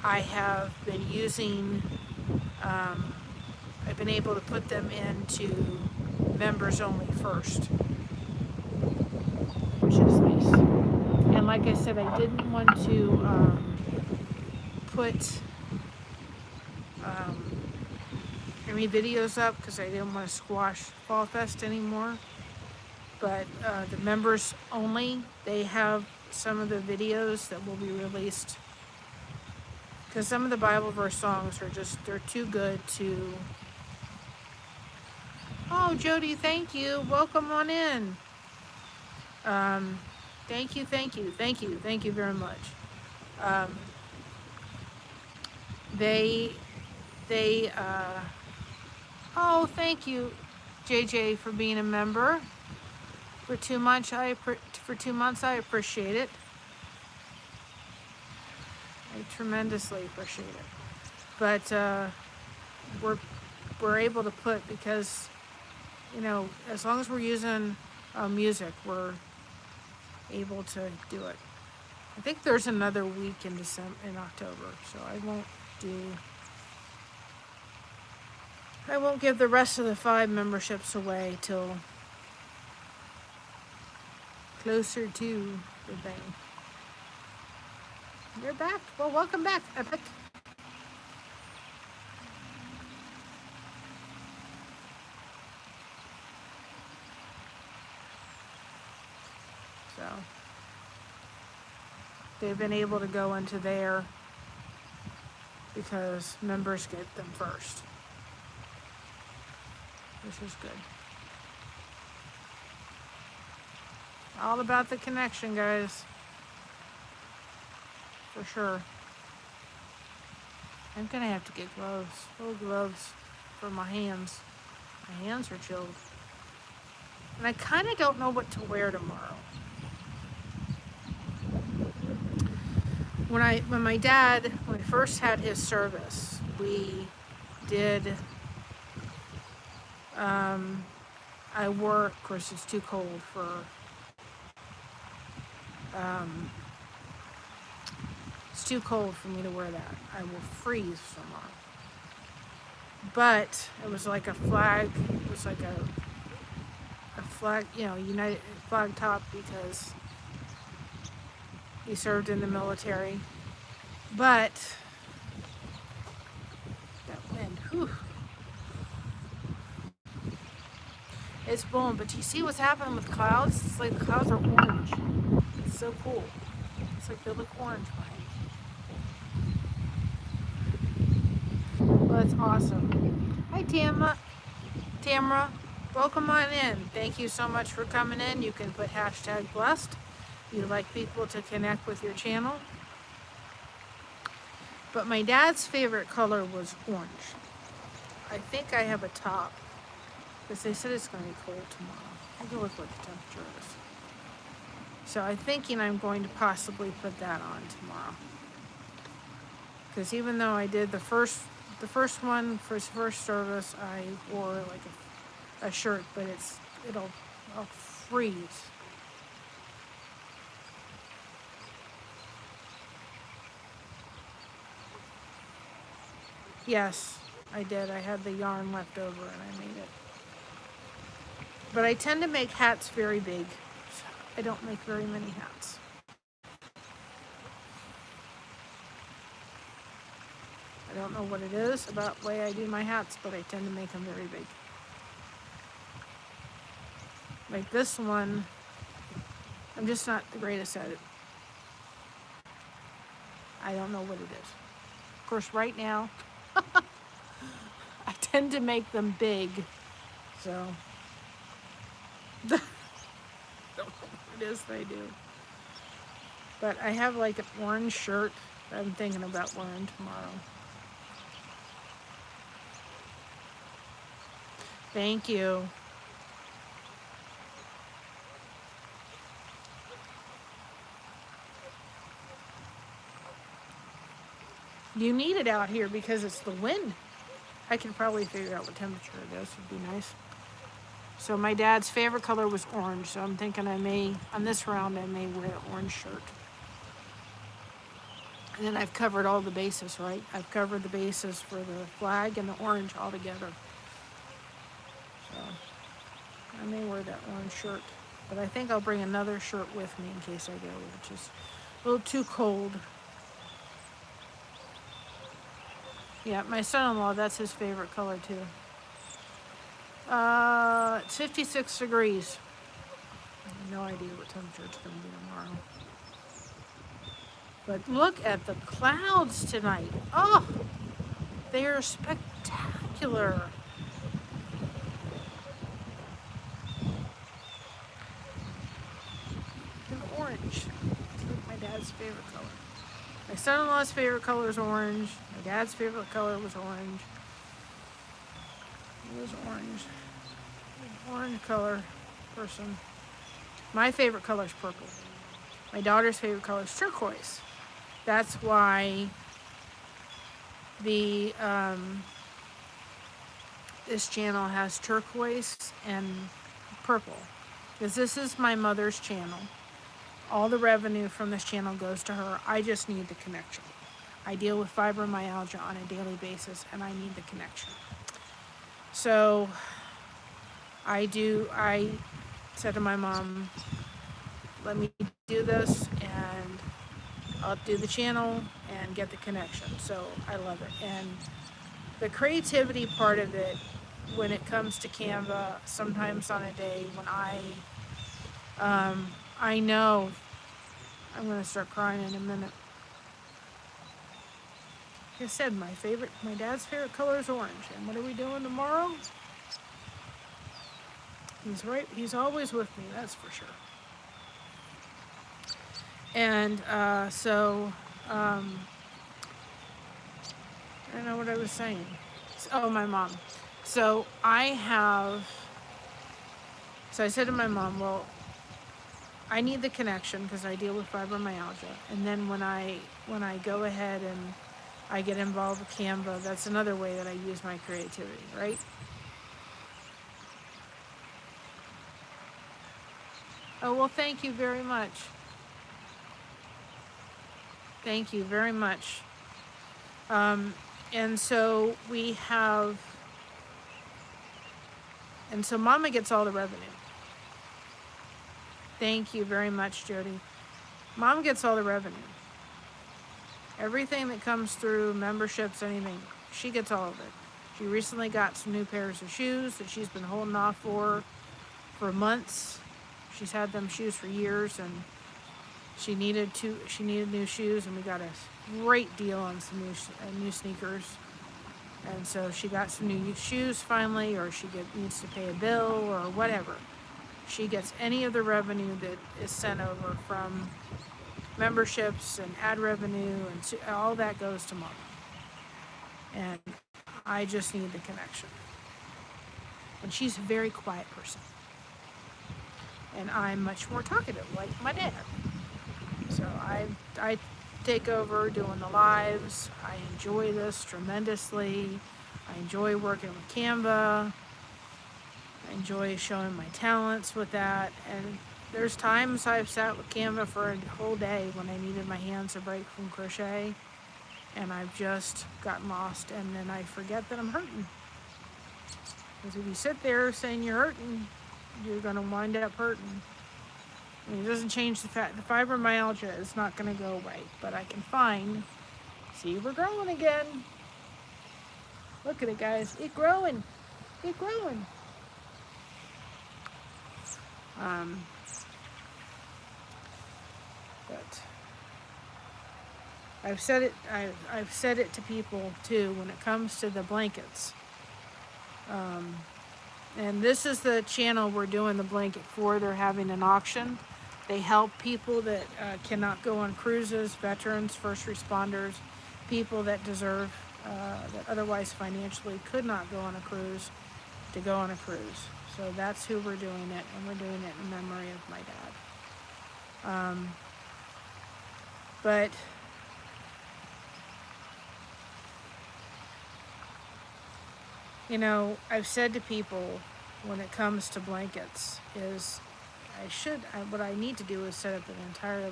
I have been using, I've been able to put them into members only first, which is nice. And like I said, I didn't want to put any videos up because I didn't want to squash Fall Fest anymore. But the members only, they have some of the videos that will be released, because some of the Bible verse songs are they're too good to. Oh, Jody, thank you. Welcome on in. Thank you very much. Oh, thank you, JJ, for being a member. For 2 months, I appreciate it. I tremendously appreciate it. But we're able to put, because as long as we're using music, we're able to do it. I think there's another week in October, so I won't give the rest of the 5 memberships away till closer to the thing. You're back. Well, welcome back, Epic. So they've been able to go into there because members get them first, which is good. All about the connection, guys. For sure. I'm gonna have to get gloves. Little gloves for my hands. My hands are chilled. And I kind of don't know what to wear tomorrow. When my dad, when he first had his service, we did, I wore, of course it's too cold for, it's too cold for me to wear that. I will freeze tomorrow. But it was like a flag, it was like a flag, you know, United flag top because he served in the military. But that wind, whew. It's blowing, but do you see what's happening with clouds? It's like the clouds are orange. It's so cool. It's like they look orange behind me. Well, that's awesome. Hi, Tamra, welcome on in. Thank you so much for coming in. You can put hashtag blessed. You'd like people to connect with your channel. But my dad's favorite color was orange. I think I have a top because they said it's going to be cold tomorrow. I'll go with what the temperature is. So I'm thinking I'm going to possibly put that on tomorrow. Because even though I did the first one for his first service, I wore like a shirt, but I'll freeze. Yes, I did. I had the yarn left over and I made it. But I tend to make hats very big. So I don't make very many hats. I don't know what it is about the way I do my hats, but I tend to make them very big. Like this one, I'm just not the greatest at it. I don't know what it is. Of course, right now, I tend to make them big, so don't know what it is that I do. But I have like an orange shirt that I'm thinking about wearing tomorrow. Thank you. You need it out here because it's the wind. I can probably figure out what temperature it is. It'd be nice. So my dad's favorite color was orange. So I'm thinking on this round, I may wear an orange shirt. And then I've covered all the bases, right? I've covered the bases for the flag and the orange all together. So I may wear that orange shirt. But I think I'll bring another shirt with me in case I go, which is a little too cold. Yeah, my son-in-law, that's his favorite color too. It's 56 degrees. I have no idea what temperature it's going to be tomorrow. But look at the clouds tonight. Oh, they are spectacular. They're orange. My dad's favorite color. My son-in-law's favorite color is orange. My dad's favorite color was orange. It was orange. Orange color person. My favorite color is purple. My daughter's favorite color is turquoise. That's why this channel has turquoise and purple. Because this is my mother's channel. All the revenue from this channel goes to her. I just need the connection. I deal with fibromyalgia on a daily basis and I need the connection. So I said to my mom, let me do this, and I'll do the channel and get the connection. So I love it. And the creativity part of it, when it comes to Canva, sometimes on a day when I know I'm going to start crying in a minute. Like I said, my dad's favorite color is orange. And what are we doing tomorrow? He's right. He's always with me, that's for sure. And I don't know what I was saying. Oh, my mom. So I said to my mom, well, I need the connection because I deal with fibromyalgia. And then when I go ahead and I get involved with Canva, that's another way that I use my creativity, right? Oh, well, thank you very much. Thank you very much. And so Mama gets all the revenue. Thank you very much, Jody. Mom gets all the revenue. Everything that comes through, memberships, anything, she gets all of it. She recently got some new pairs of shoes that she's been holding off for months. She's had them shoes for years, and she needed new shoes, and we got a great deal on some new sneakers. And so she got some new shoes finally, or she needs to pay a bill or whatever. She gets any of the revenue that is sent over from memberships and ad revenue, and all that goes to Mama. And I just need the connection. And she's a very quiet person. And I'm much more talkative, like my dad. So I take over doing the lives. I enjoy this tremendously. I enjoy working with Canva. I enjoy showing my talents with that. And there's times I've sat with Canva for a whole day when I needed my hands a break from crochet, and I've just gotten lost, and then I forget that I'm hurting. Because if you sit there saying you're hurting, you're going to wind up hurting. I mean, it doesn't change the fact the fibromyalgia is not going to go away, but I can see, we're growing again. Look at it, guys. It's growing. It's growing. But I've said it to people too when it comes to the blankets. And this is the channel we're doing the blanket for. They're having an auction. They help people that cannot go on cruises, veterans, first responders, people that deserve, that otherwise financially could not go on a cruise, to go on a cruise. So that's who we're doing it, and we're doing it in memory of my dad. But you know, I've said to people when it comes to blankets is what I need to do is set up an entirely,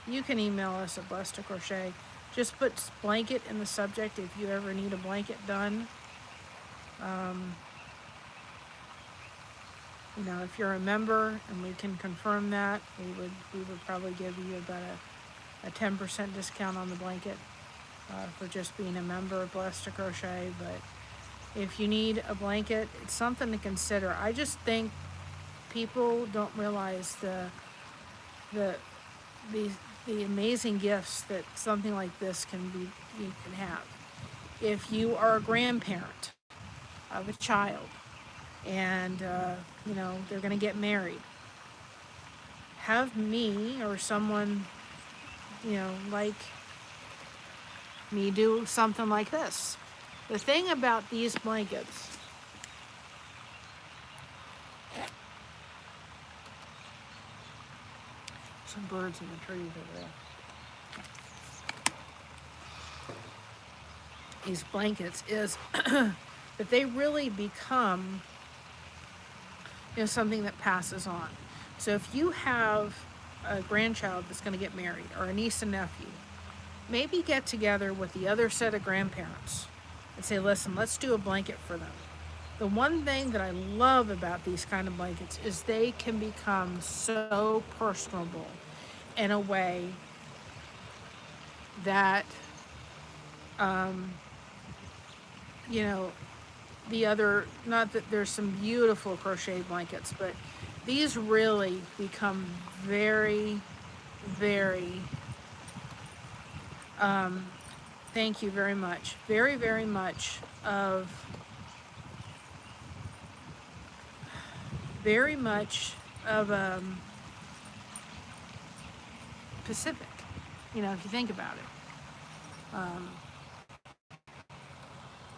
you can email us at Blessed to Crochet. Just put blanket in the subject if you ever need a blanket done. You know, if you're a member and we can confirm that, we would probably give you about a 10% discount on the blanket for just being a member of Blessed to Crochet. But if you need a blanket, it's something to consider. I just think people don't realize the amazing gifts that something like this you can have. If you are a grandparent of a child and you know, they're going to get married, have me or someone, you know, like me do something like this. The thing about these blankets, some birds in the trees over there. These blankets is that they really become, you know, something that passes on. So if you have a grandchild that's going to get married, or a niece and nephew, maybe get together with the other set of grandparents and say, listen, let's do a blanket for them. The one thing that I love about these kind of blankets is they can become so personable in a way that, you know, the other, not that there's some beautiful crochet blankets, but these really become very, very, thank you very much, very, very much of, very much of Pacific, you know, if you think about it.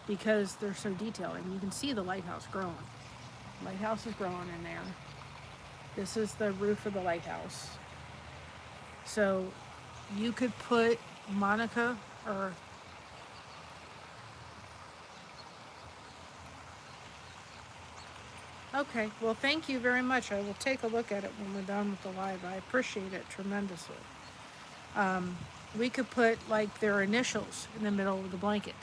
Because they're so detailed. I mean, you can see the lighthouse growing. Lighthouse is growing in there. This is the roof of the lighthouse. So you could put Monica or okay, well, thank you very much. I will take a look at it when we're done with the live. I appreciate it tremendously. We could put like their initials in the middle of the blanket.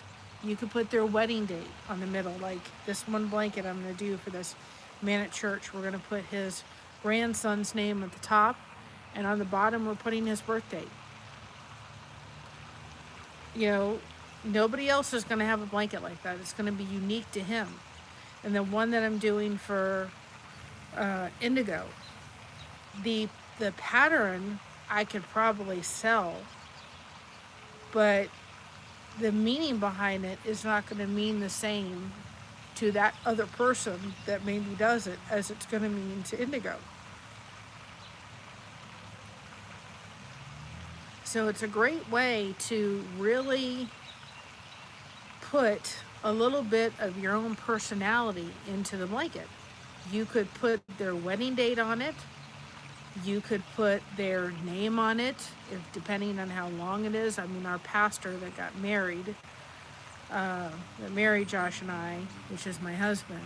You could put their wedding date on the middle. Like this one blanket I'm going to do for this man at church, we're going to put his grandson's name at the top, and on the bottom we're putting his birth date. You know, nobody else is going to have a blanket like that. It's going to be unique to him. And the one that I'm doing for Indigo, the pattern I could probably sell, but the meaning behind it is not going to mean the same to that other person that maybe does it as it's going to mean to Indigo. So it's a great way to really put a little bit of your own personality into the blanket. You could put their wedding date on it. You could put their name on it, if depending on how long it is. I mean, our pastor that got married, that married Josh and I, which is my husband,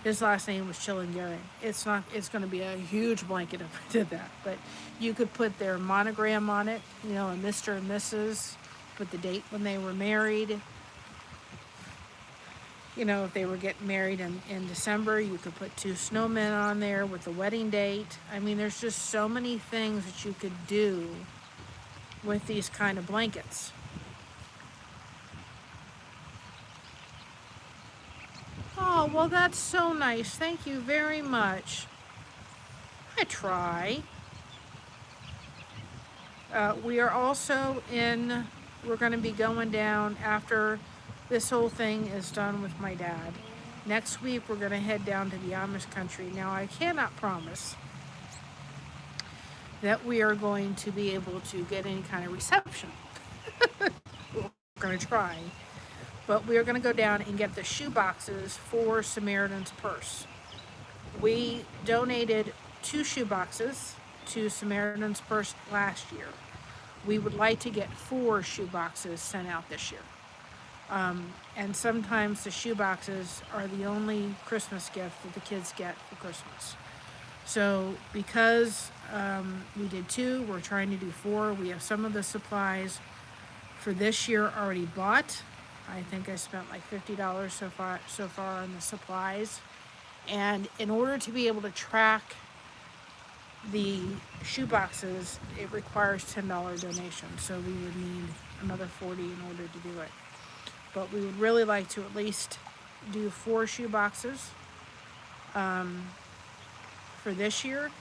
his last name was Chillingary. It's going to be a huge blanket if I did that. But you could put their monogram on it, you know, a Mr. and Mrs., put the date when they were married. You know, if they were getting married in December, you could put 2 snowmen on there with the wedding date. I mean, there's just so many things that you could do with these kind of blankets. Oh, well, that's so nice. Thank you very much. I try. We are also we're going to be going down after this whole thing is done with my dad. Next week, we're going to head down to the Amish country. Now, I cannot promise that we are going to be able to get any kind of reception. We're going to try. But we are going to go down and get the shoe boxes for Samaritan's Purse. We donated 2 shoe boxes to Samaritan's Purse last year. We would like to get 4 shoe boxes sent out this year. And sometimes the shoe boxes are the only Christmas gift that the kids get for Christmas. So because we did 2, we're trying to do 4. We have some of the supplies for this year already bought. I think I spent like $50 so far on the supplies. And in order to be able to track the shoe boxes, it requires $10 donation. So we would need another $40 in order to do it. But we would really like to at least do 4 shoe boxes for this year.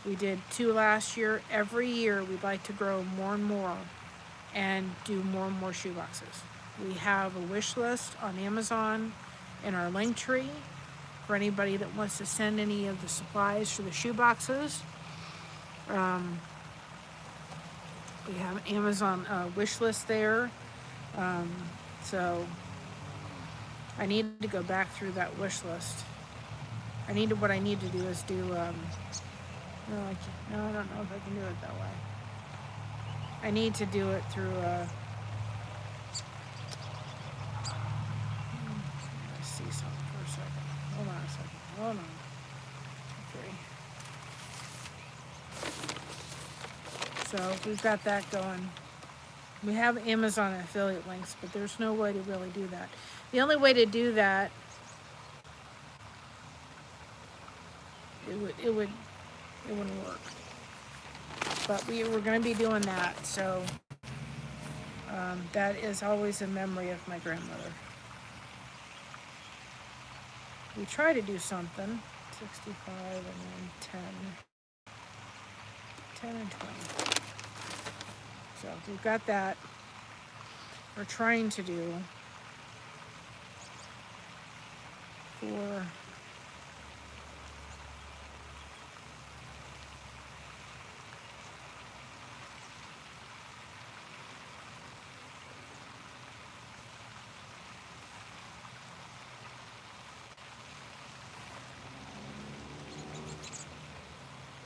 We did 2 last year. Every year we'd like to grow more and more and do more and more shoe boxes. We have a wish list on Amazon in our link tree for anybody that wants to send any of the supplies for the shoe boxes. We have an Amazon wish list there. So I need to go back through that wish list. What I need to do is do, no, I don't know if I can do it that way. I need to do it through, let's see something for a second. Hold on a second. Hold on. Okay. So we've got that going. We have Amazon affiliate links, but there's no way to really do that. The only way to do that, it wouldn't work. But we were going to be doing that, so That is always a memory of my grandmother. We try to do something. 65 and then 10 and 20. So we've got that. We're trying to do 4.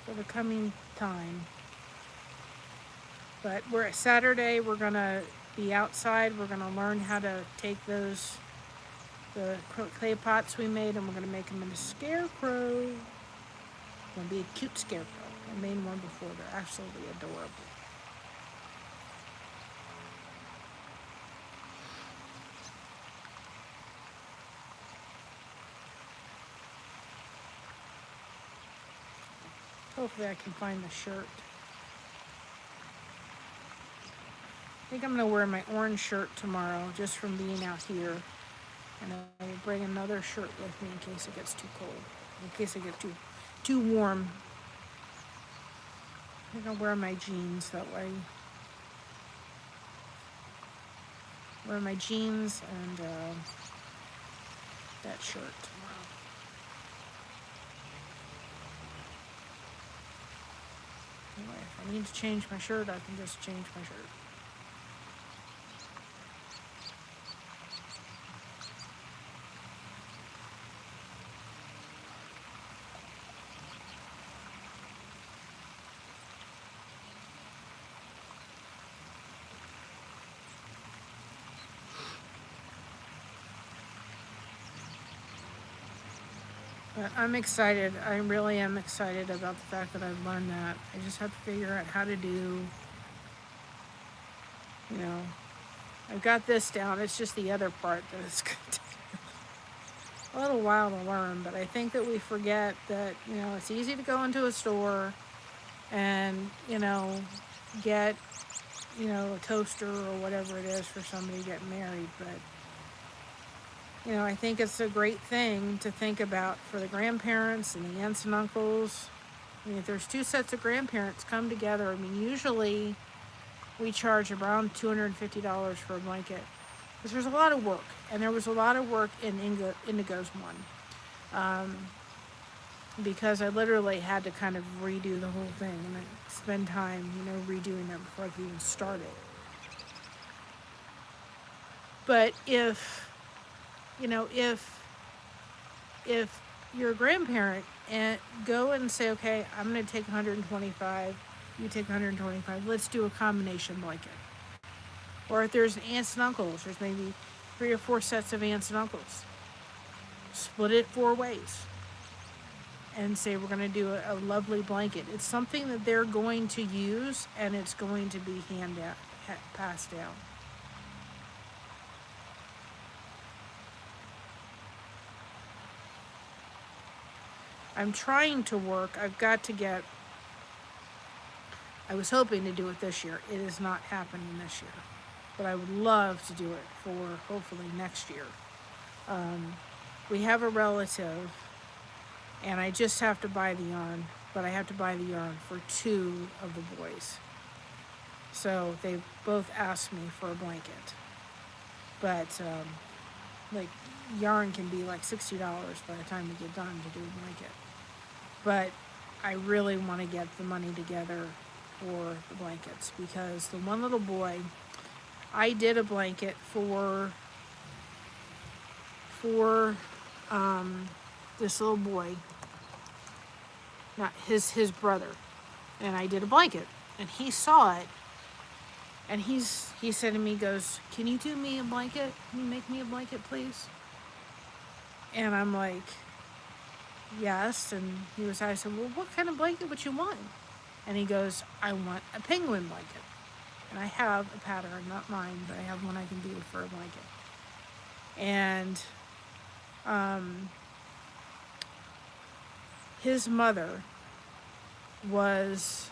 For the coming time. But we're at Saturday, we're gonna be outside, we're gonna learn how to take the clay pots we made, and we're gonna make them into scarecrow. It's gonna be a cute scarecrow. I made one before, they're absolutely adorable. Hopefully I can find the shirt. I think I'm going to wear my orange shirt tomorrow just from being out here. And I will bring another shirt with me in case it gets too cold. In case it gets too warm. I think I'll wear my jeans that way. Wear my jeans and that shirt tomorrow. Anyway, if I need to change my shirt, I can just change my shirt. But I'm excited. I really am excited about the fact that I've learned that. I just have to figure out how to do, I've got this down. It's just the other part that it's going to take a little while to learn. But I think that we forget that, it's easy to go into a store and, get, a toaster or whatever it is for somebody to get married. But I think it's a great thing to think about for the grandparents and the aunts and uncles. If there's 2 sets of grandparents come together, usually we charge around $250 for a blanket. Because there's a lot of work. And there was a lot of work in Indigo's one. Because I literally had to kind of redo the whole thing. And I spend time, redoing it before I could even start it. But if you're a grandparent and go and say, okay, I'm going to take 125, you take 125, let's do a combination blanket. Or if there's aunts and uncles, there's maybe 3 or 4 sets of aunts and uncles. Split it 4 ways and say we're going to do a lovely blanket. It's something that they're going to use and it's going to be passed down. I'm trying to work. I was hoping to do it this year. It is not happening this year. But I would love to do it for hopefully next year. We have a relative, and I just have to buy the yarn, but I have to buy the yarn for 2 of the boys. So they both asked me for a blanket. But, yarn can be like $60 by the time you get done to do a blanket. But I really want to get the money together for the blankets because the one little boy, I did a blanket for this little boy, not his brother, and I did a blanket, and he saw it, and he said to me, goes, "Can you do me a blanket? Can you make me a blanket, please?" And I'm like, yes. And I said, well, what kind of blanket would you want? And he goes, I want a penguin blanket. And I have a pattern, not mine, but I have one I can do for a blanket. And his mother was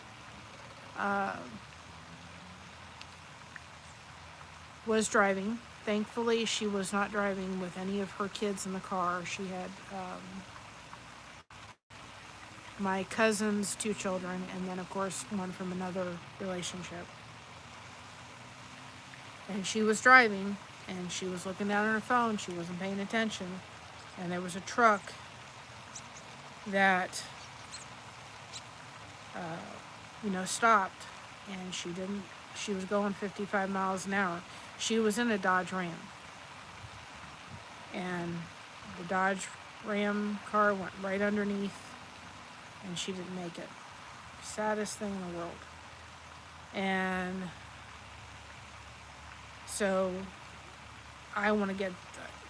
was driving. Thankfully, she was not driving with any of her kids in the car. She had my cousin's 2 children, and then, of course, one from another relationship. And she was driving, and she was looking down at her phone. She wasn't paying attention. And there was a truck that, stopped, and she was going 55 miles an hour. She was in a Dodge Ram. And the Dodge Ram car went right underneath, and she didn't make it. Saddest thing in the world. And so I want to get,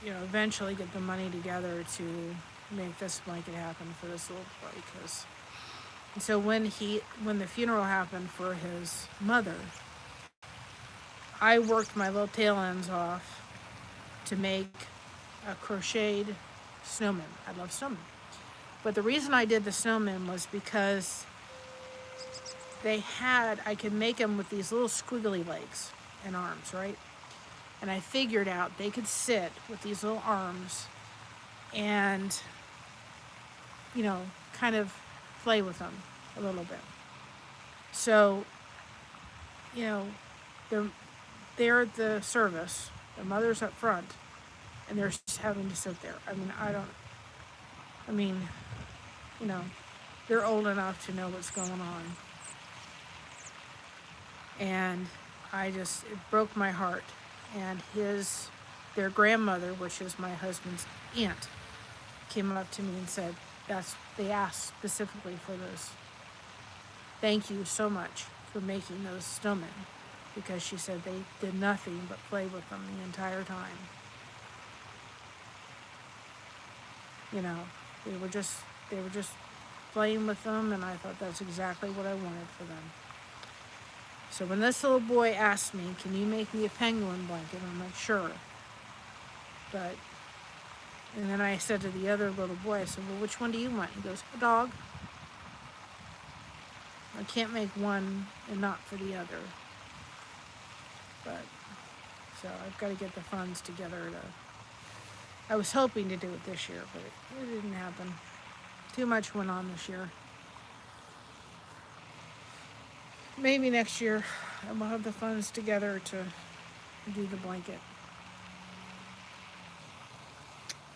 eventually get the money together to make this blanket happen for this little boy. And so when the funeral happened for his mother, I worked my little tail ends off to make a crocheted snowman. I love snowmen. But the reason I did the snowman was because I could make them with these little squiggly legs and arms, right? And I figured out they could sit with these little arms and, kind of play with them a little bit. So, they're at the service, the mother's up front, and they're just having to sit there. They're old enough to know what's going on. And it broke my heart. And their grandmother, which is my husband's aunt, came up to me and said, they asked specifically for this. Thank you so much for making those snowmen, because she said they did nothing but play with them the entire time. They were just playing with them, and I thought that's exactly what I wanted for them. So when this little boy asked me, can you make me a penguin blanket? I'm like, sure. And then I said to the other little boy, I said, well, which one do you want? He goes, a dog. I can't make one and not for the other. So I've got to get the funds together I was hoping to do it this year, but it didn't happen. Too much went on this year. Maybe next year I will have the funds together to do the blanket.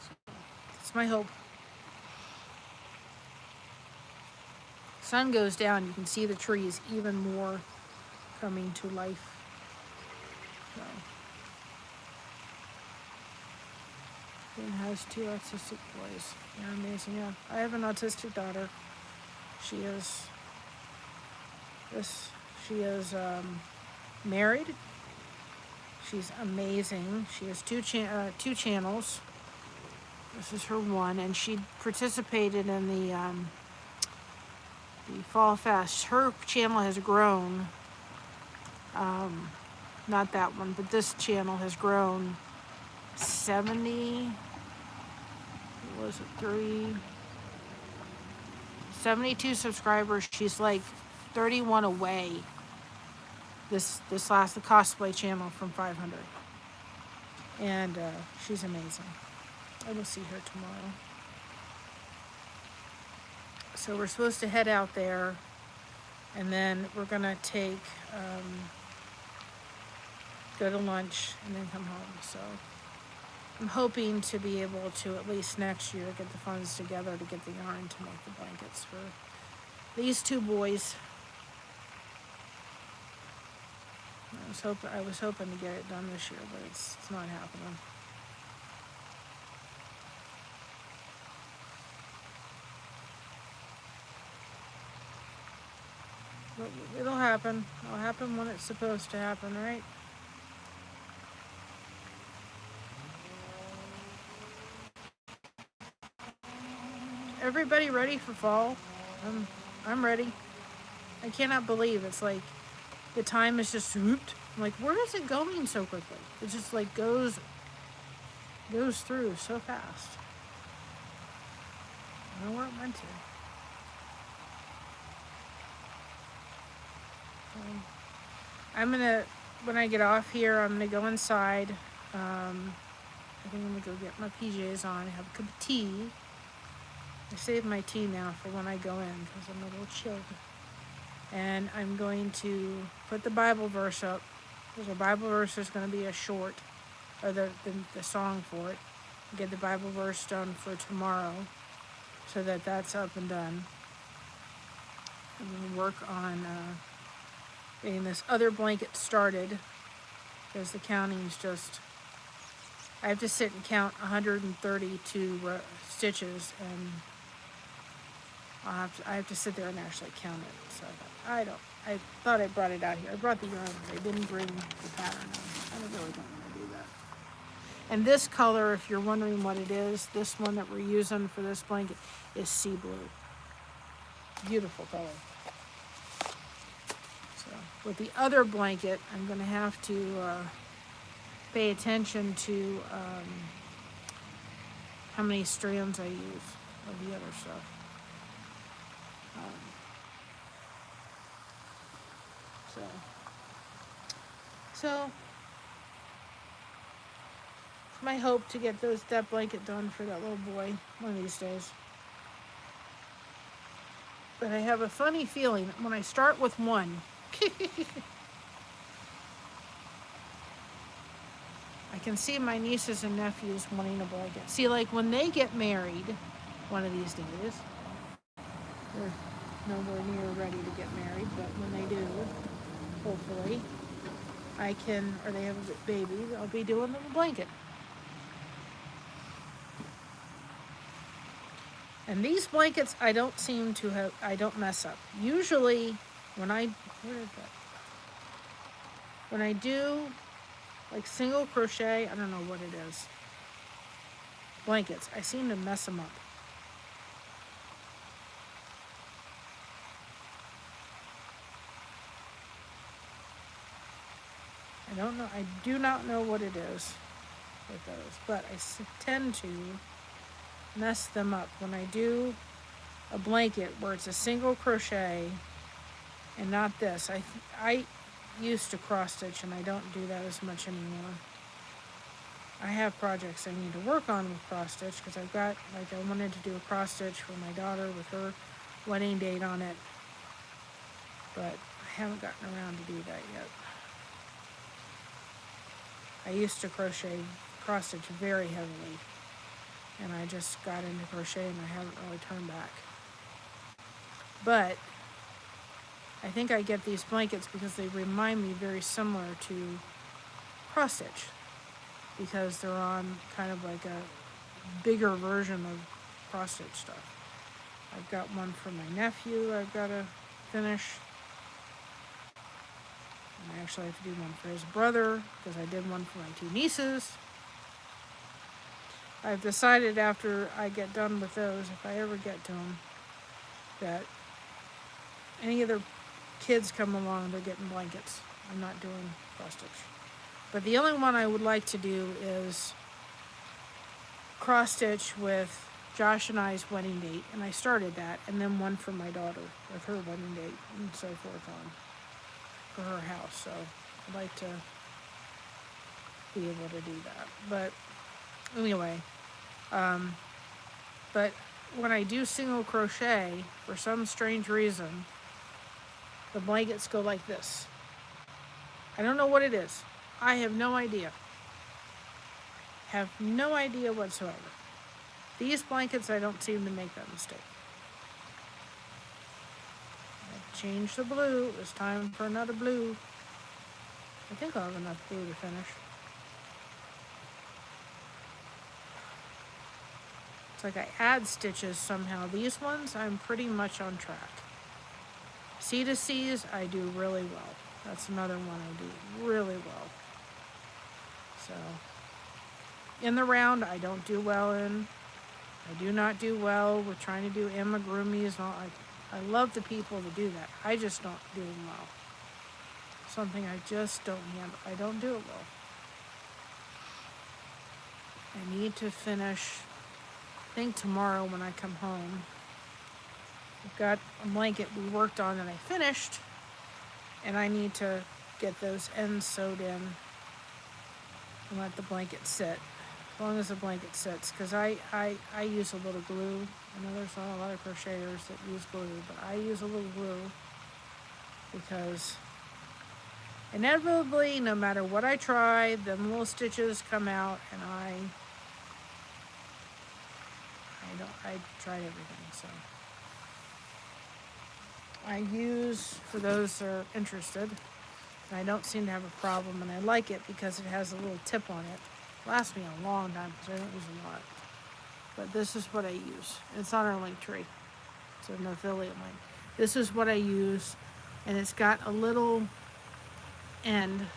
So it's my hope. Sun goes down, you can see the trees even more coming to life. So, Ben has 2 autistic boys. They're amazing. Yeah, I have an autistic daughter. She is married. She's amazing. She has 2 channels. This is her one, and she participated in the Fall Fest. Her channel has grown. Not that one, but this channel has grown 72 subscribers. She's like 31 away. The cosplay channel from 500. And she's amazing. I will see her tomorrow. So we're supposed to head out there, and then we're gonna go to lunch and then come home. So I'm hoping to be able to, at least next year, get the funds together to get the yarn to make the blankets for these 2 boys. I was hoping to get it done this year, but it's not happening. But it'll happen. It'll happen when it's supposed to happen, right? Everybody ready for fall? I'm ready. I cannot believe it's like the time is just swooped. I'm like, where is it going so quickly? It just like goes through so fast. I don't know where it went to. I'm gonna when I get off here, I'm gonna go inside. I think I'm gonna go get my PJs on, have a cup of tea. I save my tea now for when I go in because I'm a little chilled. And I'm going to put the Bible verse up. Because the Bible verse is going to be a short, or the song for it. Get the Bible verse done for tomorrow so that that's up and done. I'm going to work on getting this other blanket started because the counting's just, I have to sit and count 132 stitches, and I have to sit there and actually count it. So I thought I brought it out here. I brought the yarn, but I didn't bring the pattern. I don't really don't want to do that. And this color, if you're wondering what it is, this one that we're using for this blanket is sea blue. Beautiful color. So with the other blanket, I'm going to have to pay attention to how many strands I use of the other stuff. So it's my hope to get that blanket done for that little boy one of these days. But I have a funny feeling that when I start with one, I can see my nieces and nephews wanting a blanket. See, like when they get married one of these days, they're nowhere near ready to get married, but when they do, hopefully, or they have a baby, I'll be doing them a blanket. And these blankets, I don't mess up. Usually, when I do like single crochet, I don't know what it is, blankets, I seem to mess them up. I do not know what it is with those, but I tend to mess them up when I do a blanket where it's a single crochet and not this. I used to cross stitch, and I don't do that as much anymore. I have projects I need to work on with cross stitch because I wanted to do a cross stitch for my daughter with her wedding date on it, but I haven't gotten around to do that yet. I used to cross stitch very heavily, and I just got into crochet and I haven't really turned back. But I think I get these blankets because they remind me very similar to cross stitch, because they're on kind of like a bigger version of cross stitch stuff. I've got one for my nephew I've got to finish. And I actually have to do one for his brother because I did one for my two nieces. I've decided after I get done with those, if I ever get to them, that any of their kids come along, they're getting blankets. I'm not doing cross stitch. But the only one I would like to do is cross stitch with Josh and I's wedding date, and I started that, and then one for my daughter with her wedding date and so forth on for her house. So I'd like to be able to do that. But anyway, but when I do single crochet, for some strange reason, the blankets go like this. I don't know what it is. I have no idea. Have no idea whatsoever. These blankets, I don't seem to make that mistake. I changed the blue. It was time for another blue. I think I'll have enough blue to finish. It's like I add stitches somehow. These ones, I'm pretty much on track. C to C's, I do really well. That's another one I do really well. So, in the round, I don't do well in. I do not do well with trying to do amigurumis and all. I love the people that do that. I just don't do them well. Something I just don't handle. I don't do it well. I need to finish, I think tomorrow when I come home. I've got a blanket we worked on and I finished, and I need to get those ends sewed in and let the blanket sit. As long as the blanket sits, because I use a little glue. I know there's not a lot of crocheters that use glue, but I use a little glue because inevitably, no matter what I try, the little stitches come out, and I tried everything. So I use, for those that are interested, and I don't seem to have a problem, and I like it because it has a little tip on it. Lasts me a long time because I don't use a lot. But this is what I use. It's on our link tree. It's an affiliate link. This is what I use, and it's got a little end.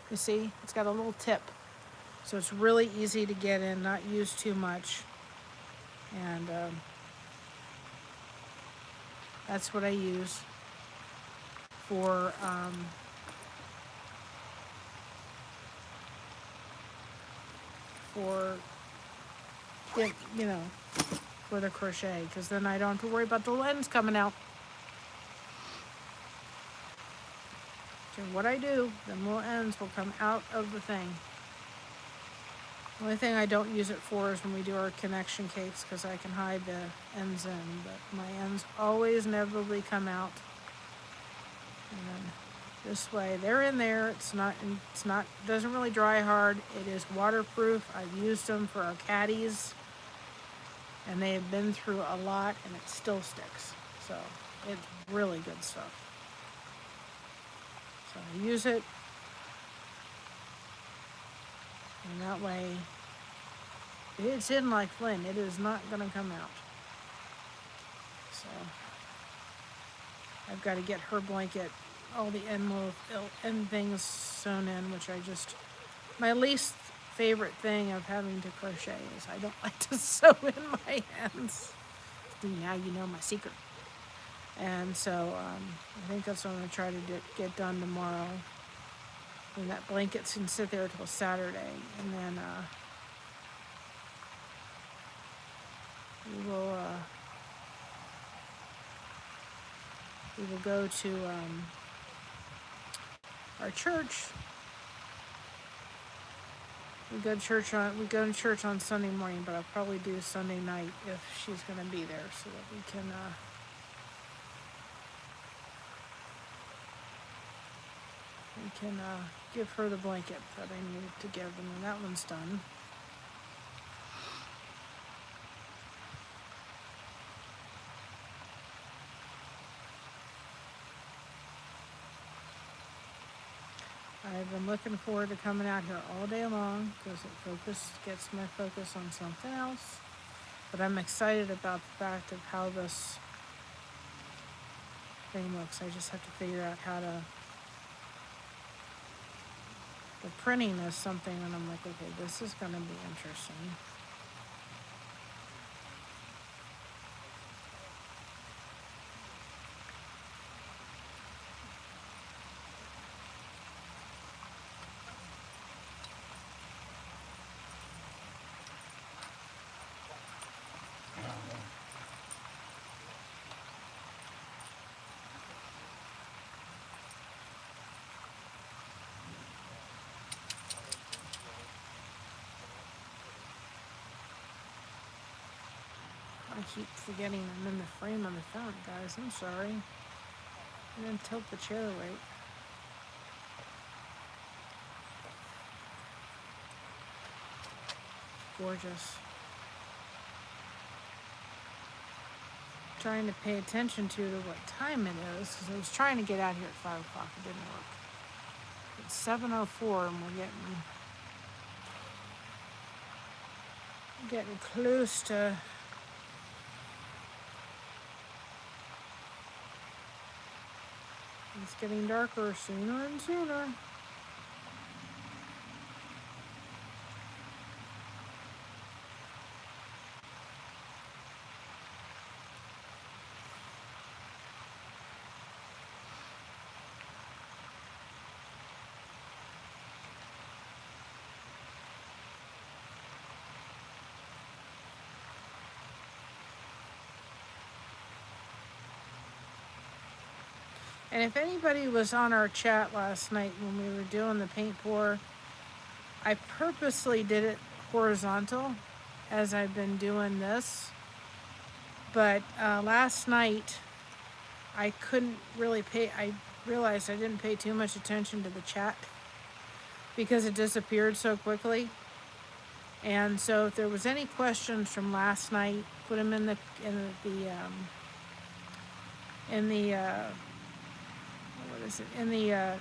You see, it's got a little tip. So it's really easy to get in, not use too much. And that's what I use for for the crochet, because then I don't have to worry about the ends coming out. So what I do, the little ends will come out of the thing. The only thing I don't use it for is when we do our connection cakes, because I can hide the ends in, but my ends always inevitably come out. And this way, they're in there. It's not doesn't really dry hard. It is waterproof. I've used them for our caddies, and they have been through a lot, and it still sticks. So it's really good stuff. So I use it, and that way it's in like Flynn. It is not going to come out. So I've got to get her blanket, all the end things sewn in, which my least favorite thing of having to crochet is I don't like to sew in my hands. Now you know my secret. And so I think that's what I'm going to try to get done tomorrow. And that blanket can sit there till Saturday. And then we will go to our church. We go to church on Sunday morning, but I'll probably do Sunday night if she's going to be there, so that we can give her the blanket that I needed to give, and then that one's done. I've been looking forward to coming out here all day long because it gets my focus on something else. But I'm excited about the fact of how this thing looks. I just have to figure out how to... The printing is something, and I'm like, okay, this is going to be interesting. I keep forgetting I'm in the frame of the phone, guys. I'm sorry. I'm going to tilt the chair right. Gorgeous. Trying to pay attention to what time it is, because I was trying to get out here at 5 o'clock. It didn't work. It's 7:04, and we're getting close to... It's getting darker sooner and sooner. And if anybody was on our chat last night when we were doing the paint pour, I purposely did it horizontal as I've been doing this. But last night I couldn't really I realized I didn't pay too much attention to the chat because it disappeared so quickly. And so if there was any questions from last night, put them in the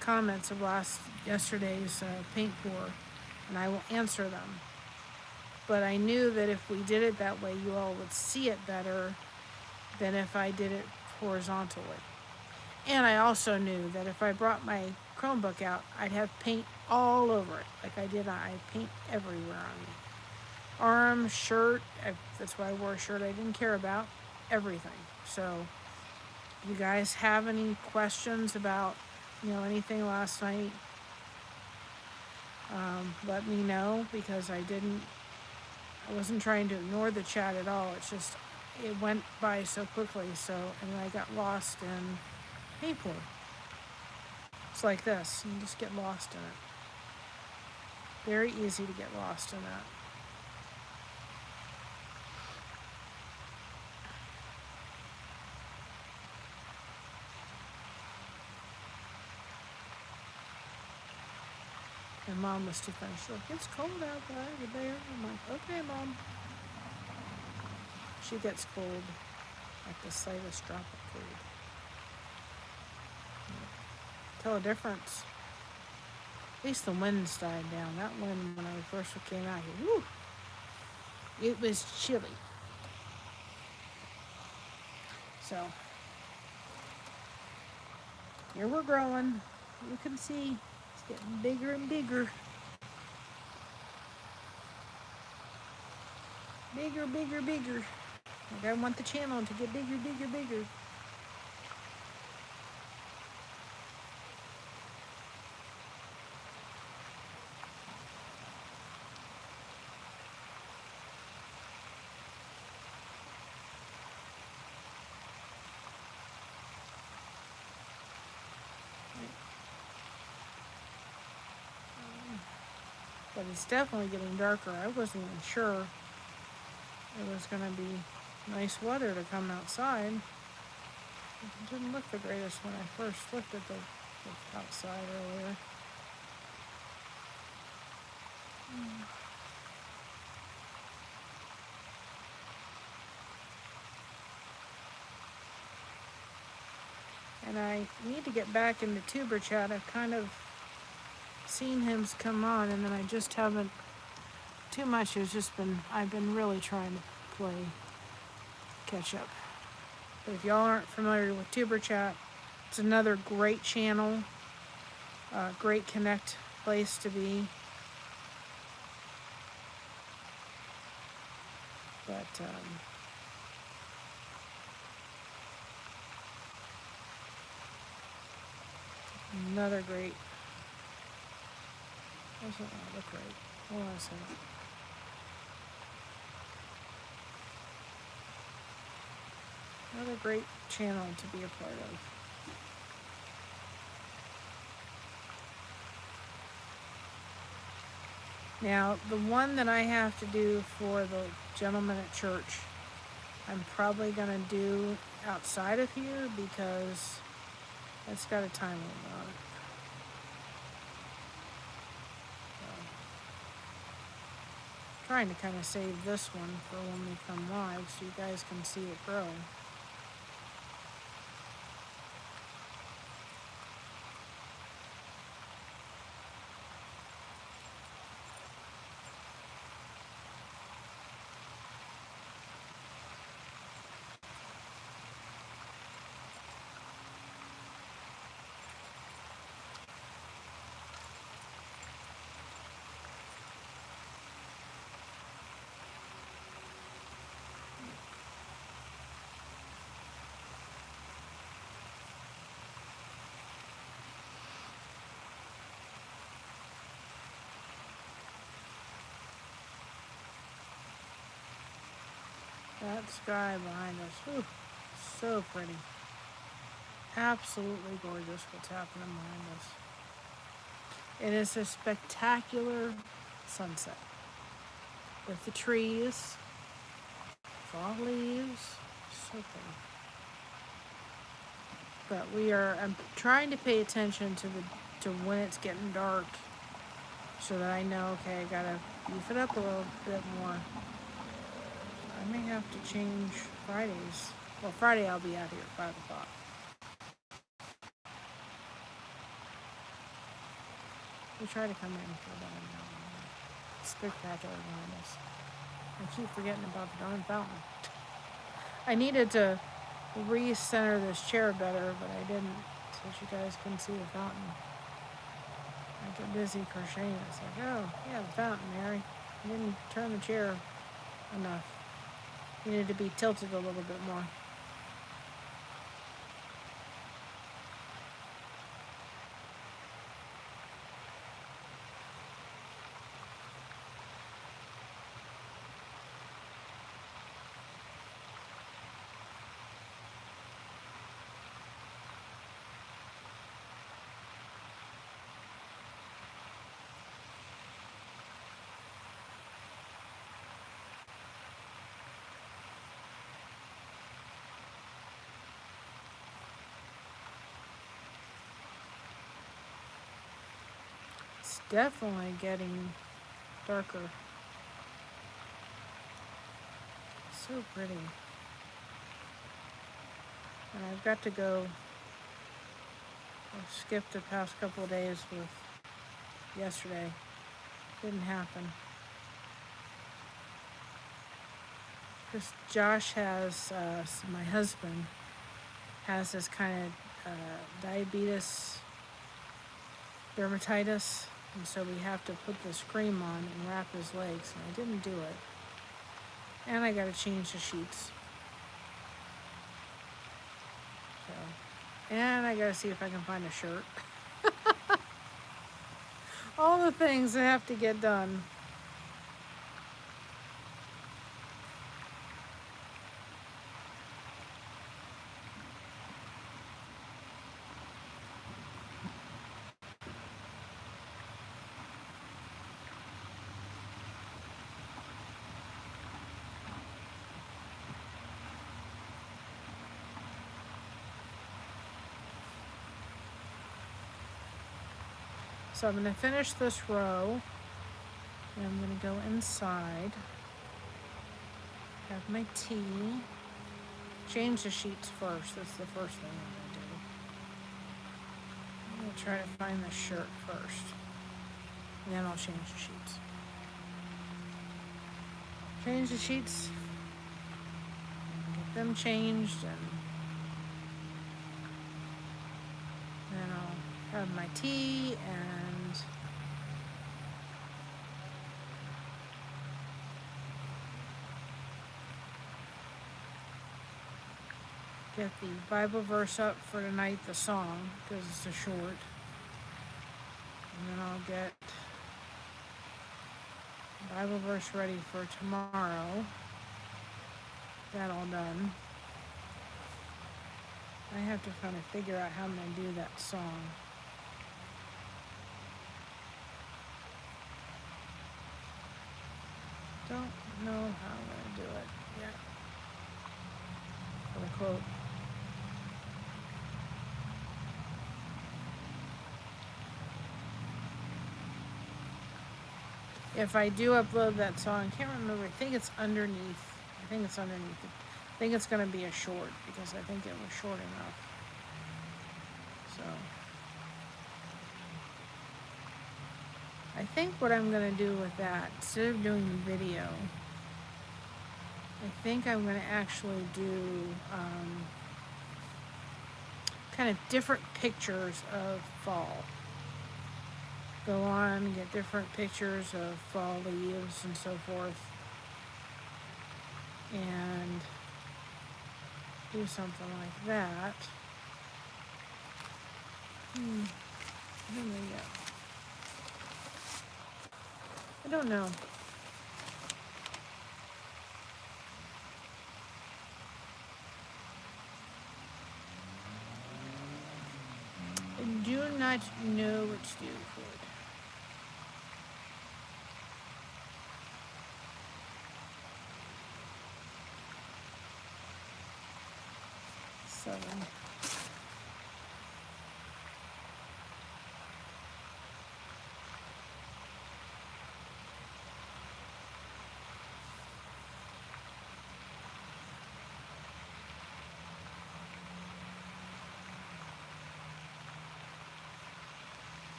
comments of yesterday's paint pour, and I will answer them. But I knew that if we did it that way, you all would see it better than if I did it horizontally. And I also knew that if I brought my Chromebook out, I'd have paint all over it, like I did. I paint everywhere on me. Arm, shirt, that's why I wore a shirt I didn't care about, everything. So, you guys have any questions about, anything last night? Let me know, because I wasn't trying to ignore the chat at all. It's just, it went by so quickly, and I got lost in paint pour. It's like this, you just get lost in it. Very easy to get lost in that. And Mom was too funny. She's like, it's cold out there. I'm like, okay, Mom. She gets cold at the slightest drop of cold. Tell a difference. At least the winds died down. That wind, when I first came out here, woo, it was chilly. So, here we're growing. You can see it's getting bigger and bigger. Bigger, bigger, bigger. Like I want the channel to get bigger, bigger, bigger. But it's definitely getting darker. I wasn't even sure it was going to be nice weather to come outside. It didn't look the greatest when I first looked at the outside earlier. And I need to get back into tuber chat. I've kind of seen him come on, and then I just haven't too much. I've been really trying to play catch up. But if y'all aren't familiar with tuber chat, it's another great channel, great connect place to be. But another great. Doesn't look right. Hold on a second. Another great channel to be a part of. Now, the one that I have to do for the gentleman at church, I'm probably going to do outside of here because it's got a time limit on it. Trying to kind of save this one for when we come live so you guys can see it grow. That sky behind us, whew, so pretty. absolutely gorgeous what's happening behind us. It is a spectacular sunset with the trees, fall leaves, so pretty. But I'm trying to pay attention to when it's getting dark, so that I know, okay, I gotta beef it up a little bit more. I may have to change Fridays. Well, Friday I'll be out here at 5 o'clock. We try to come in for about an hour. It's spectacular behind us. I keep forgetting about the darn fountain. I needed to recenter this chair better, but I didn't, so you guys couldn't see the fountain. I get busy crocheting. It's like, oh, yeah, the fountain, Mary. You didn't turn the chair enough. You needed to be tilted a little bit more. It's definitely getting darker. So pretty. And I've got to go. I skipped the past couple of days with yesterday. Didn't happen. Because Josh has, my husband, has this kind of diabetes, dermatitis, and so we have to put this cream on and wrap his legs, and I didn't do it. And I gotta change the sheets. So, and I gotta see if I can find a shirt. All the things that have to get done. So I'm going to finish this row, and I'm going to go inside, have my tea, change the sheets first. That's the first thing I'm going to do. I'm going to try to find the shirt first, and then I'll change the sheets. Change the sheets, get them changed, and then I'll have my tea and get the Bible verse up for tonight, the song, because it's a short. And then I'll get the Bible verse ready for tomorrow. That all done. I have to kind of figure out how I'm going to do that song. Don't know how I'm going to do it yet. For the quote. If I do upload that song, I can't remember. I think it's underneath. I think it's going to be a short because I think it was short enough. So I think what I'm going to do with that, instead of doing video, I think I'm going to actually do kind of different pictures of fall. Go on and get different pictures of fall leaves and so forth. And do something like that. I don't know. do not know what to do for it. Seven.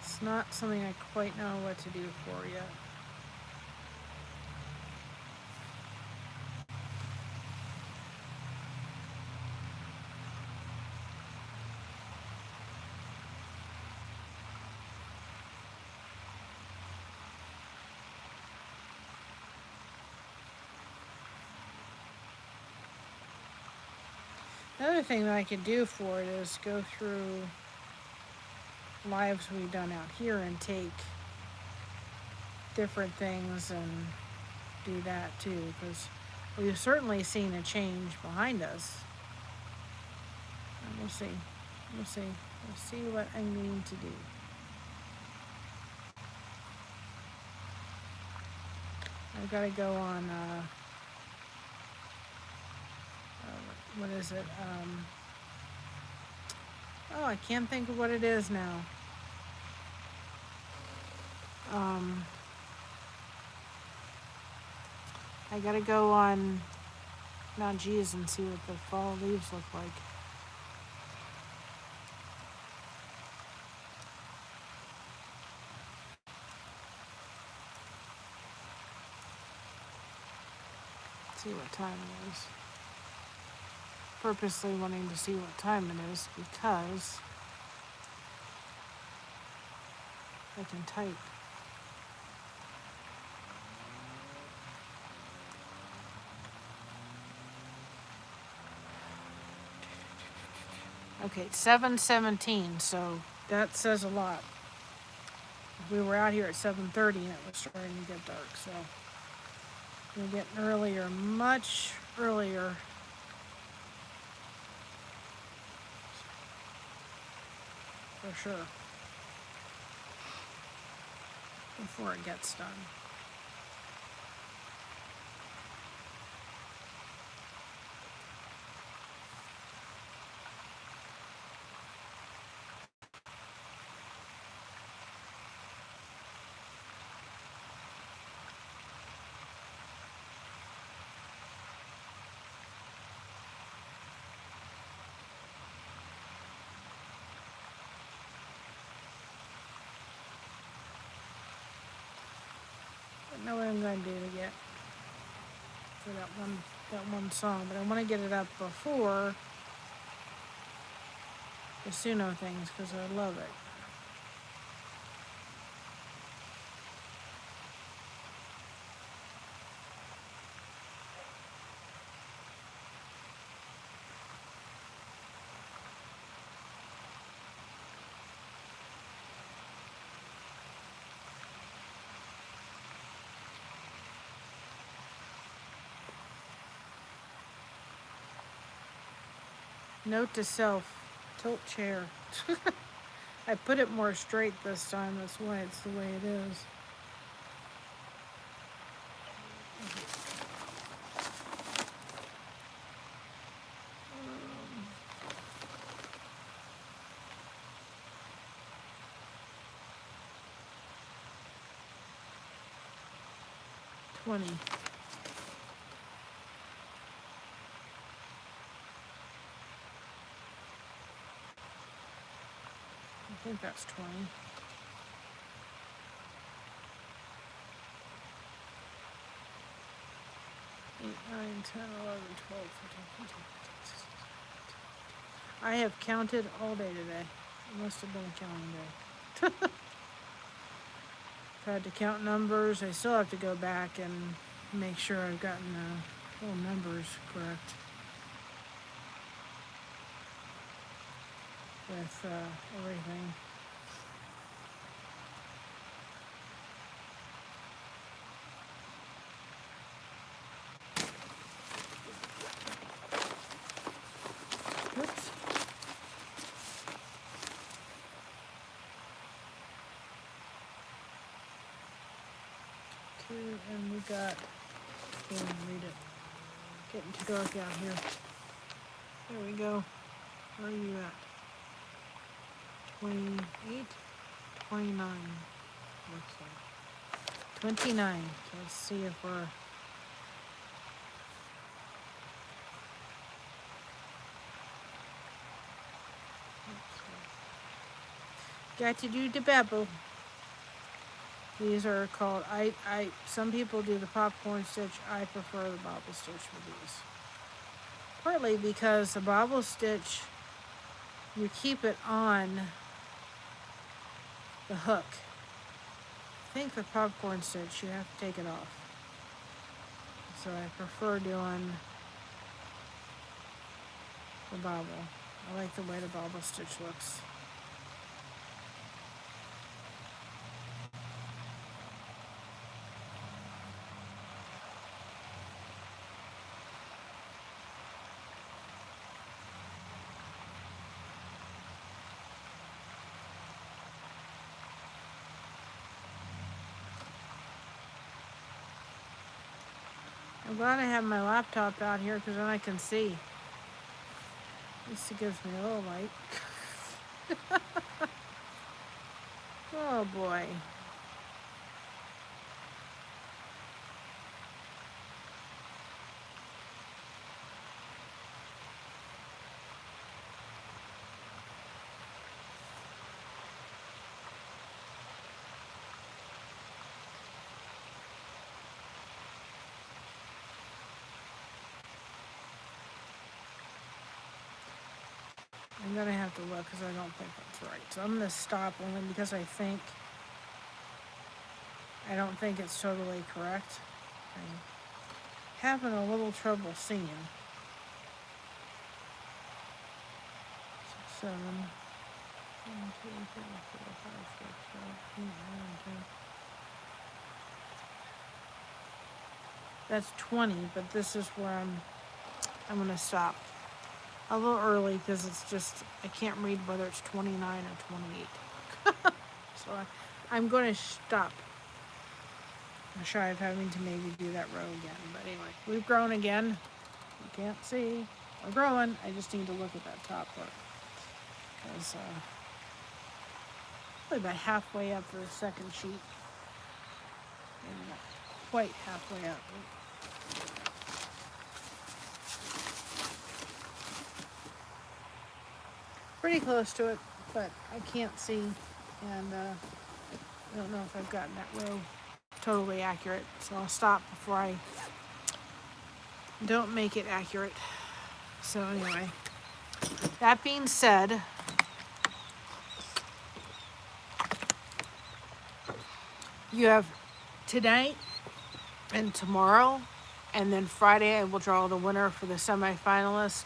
It's not something I quite know what to do for yet. Another thing that I could do for it is go through lives we've done out here and take different things and do that too, because we've certainly seen a change behind us. And we'll see. We'll see what I need to do. I've got to go on, what is it? Oh, I can't think of what it is now. I gotta go on Mount Gees and see what the fall leaves look like. See what time it is. Purposely wanting to see what time it is because I can type. Okay, it's 7:17, so that says a lot. We were out here at 7:30 and it was starting to get dark, so we're getting earlier, much earlier. For sure. Before it gets done. I know what I'm going to do to get for that one song, but I want to get it up before the Suno things because I love it. Note to self, tilt chair. I put it more straight this time, that's why it's the way it is. $20. I think that's 20. 8, 9, 10, 11, 12, 13, 14, 15, 16. I have counted all day today. It must have been a counting day. I've had to count numbers. I still have to go back and make sure I've gotten the whole numbers correct. With everything. Oops. 2, and we got, can't even read it. Getting too dark out here. There we go. Where are you at? 28, 29. Looks like 29. So let's see if we're. Got to do the bevel. These are called, some people do the popcorn stitch. I prefer the bobble stitch for these. Partly because the bobble stitch, you keep it on the hook. I think the popcorn stitch, you have to take it off. So I prefer doing the bobble. I like the way the bobble stitch looks. I'm glad I have my laptop out here because then I can see. At least it gives me a little light. Oh boy. I'm gonna have to look because I don't think that's right. So I'm gonna stop only because I don't think it's totally correct. I'm having a little trouble seeing. 7, 1, 2, 3, 4, 5, 6, 7, 8, 9, 10. That's 20, but this is where I'm gonna stop. A little early because it's just, I can't read whether it's 29 or 28. So I'm going to stop. I'm shy of having to maybe do that row again. But anyway, we've grown again. You can't see. We're growing. I just need to look at that top part. Because probably about halfway up for the second sheet. Maybe not quite halfway up. Pretty close to it, but I can't see, and I don't know if I've gotten that row totally accurate, so I'll stop before I don't make it accurate. So anyway, that being said, you have tonight and tomorrow, and then Friday I will draw the winner for the semifinalist.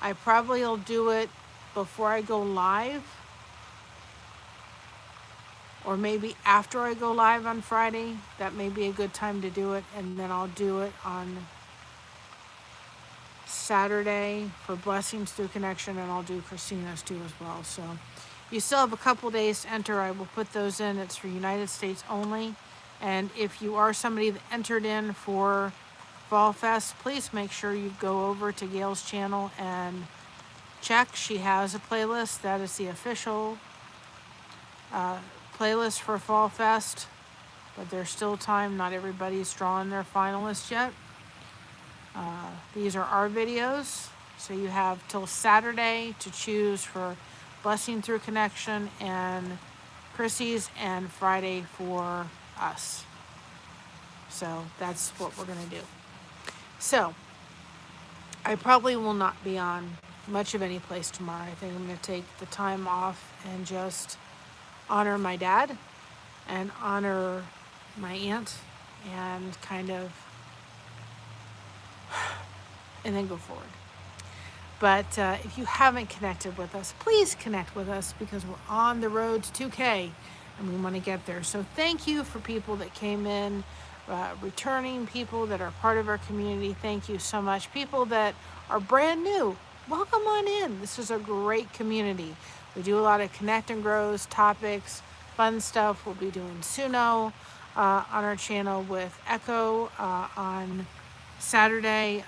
I probably will do it before I go live, or maybe after I go live on Friday. That may be a good time to do it, and then I'll do it on Saturday for Blessings Through Connection, and I'll do Christina's too as well. So you still have a couple days to enter. I will put those in. It's for United States only, and if you are somebody that entered in for Fall Fest, please make sure you go over to Gail's channel and check. She has a playlist. That is the official playlist for Fall Fest, but there's still time. Not everybody's drawing their finalists yet. These are our videos, so you have till Saturday to choose for Blessing Through Connection and Chrissy's, and Friday for us. So that's what we're going to do. So I probably will not be on much of any place tomorrow. I think I'm going to take the time off and just honor my dad and honor my aunt and kind of, and then go forward. But if you haven't connected with us, please connect with us because we're on the road to 2K and we want to get there. So thank you for people that came in, returning people that are part of our community. Thank you so much. People that are brand new, welcome on in. This is a great community. We do a lot of connect and grows, topics, fun stuff. We'll be doing Suno. on our channel with Echo on Saturday.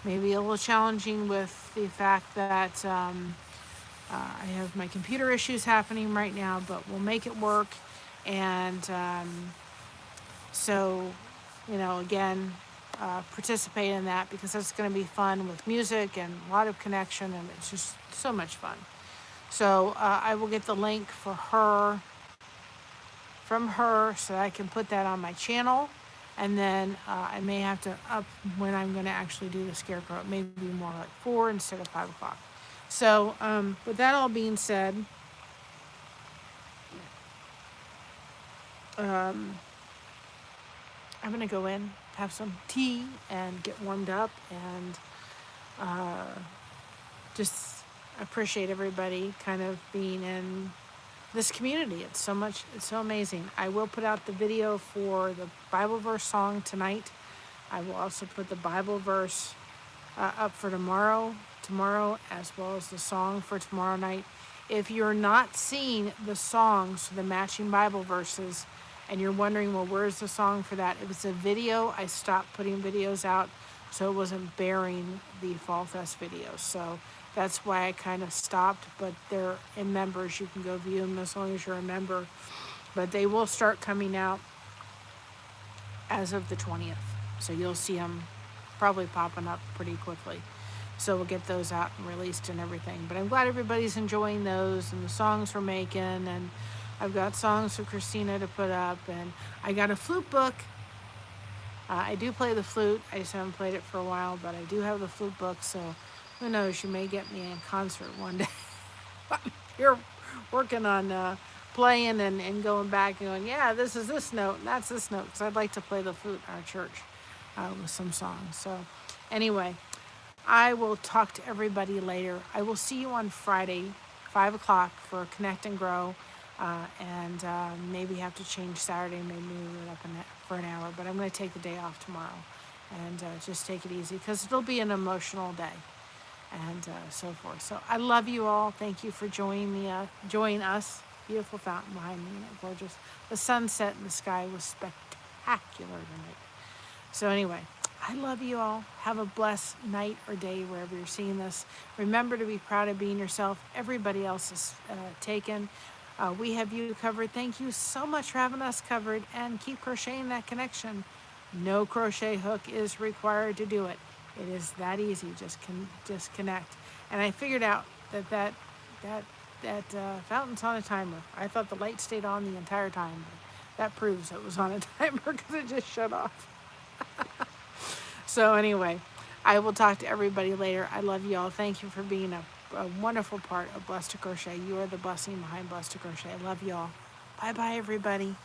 Maybe a little challenging with the fact that I have my computer issues happening right now, but we'll make it work. And so, again, participate in that because that's going to be fun with music and a lot of connection, and it's just so much fun. So I will get the link for her from her so that I can put that on my channel. And then I may have to up when I'm going to actually do the scarecrow. It may be more like 4 instead of 5 o'clock. So with that all being said, I'm going to go in, have some tea, and get warmed up, and just appreciate everybody kind of being in this community. It's so amazing. I will put out the video for the Bible verse song tonight. I will also put the Bible verse up for tomorrow, as well as the song for tomorrow night. If you're not seeing the songs, the matching Bible verses, and you're wondering, well, where's the song for that? It was a video. I stopped putting videos out, so it wasn't bearing the Fall Fest videos. So that's why I kind of stopped, but they're in members. You can go view them as long as you're a member. But they will start coming out as of the 20th. So you'll see them probably popping up pretty quickly. So we'll get those out and released and everything. But I'm glad everybody's enjoying those and the songs we're making. And I've got songs for Christina to put up. And I got a flute book. I do play the flute. I just haven't played it for a while, but I do have the flute book. So who knows, you may get me in concert one day. You're working on playing and going back and going, yeah, this is this note and that's this note, because I'd like to play the flute in our church with some songs. So anyway, I will talk to everybody later. I will see you on Friday, 5 o'clock for Connect and Grow. And maybe have to change Saturday, maybe move it up for an hour. But I'm going to take the day off tomorrow and just take it easy because it'll be an emotional day and so forth. So I love you all. Thank you for joining us. Beautiful fountain behind me, gorgeous. The sunset in the sky was spectacular tonight. So anyway, I love you all. Have a blessed night or day wherever you're seeing this. Remember to be proud of being yourself. Everybody else is taken. We have you covered. Thank you so much for having us covered, and keep crocheting that connection. No crochet hook is required to do it. It is that easy. Just connect. And I figured out that fountain's on a timer. I thought the light stayed on the entire time, but that proves it was on a timer because it just shut off. So anyway, I will talk to everybody later. I love you all. Thank you for being a wonderful part of Blessed to Crochet. You are the blessing behind Blessed to Crochet. I love you all. Bye-bye, everybody.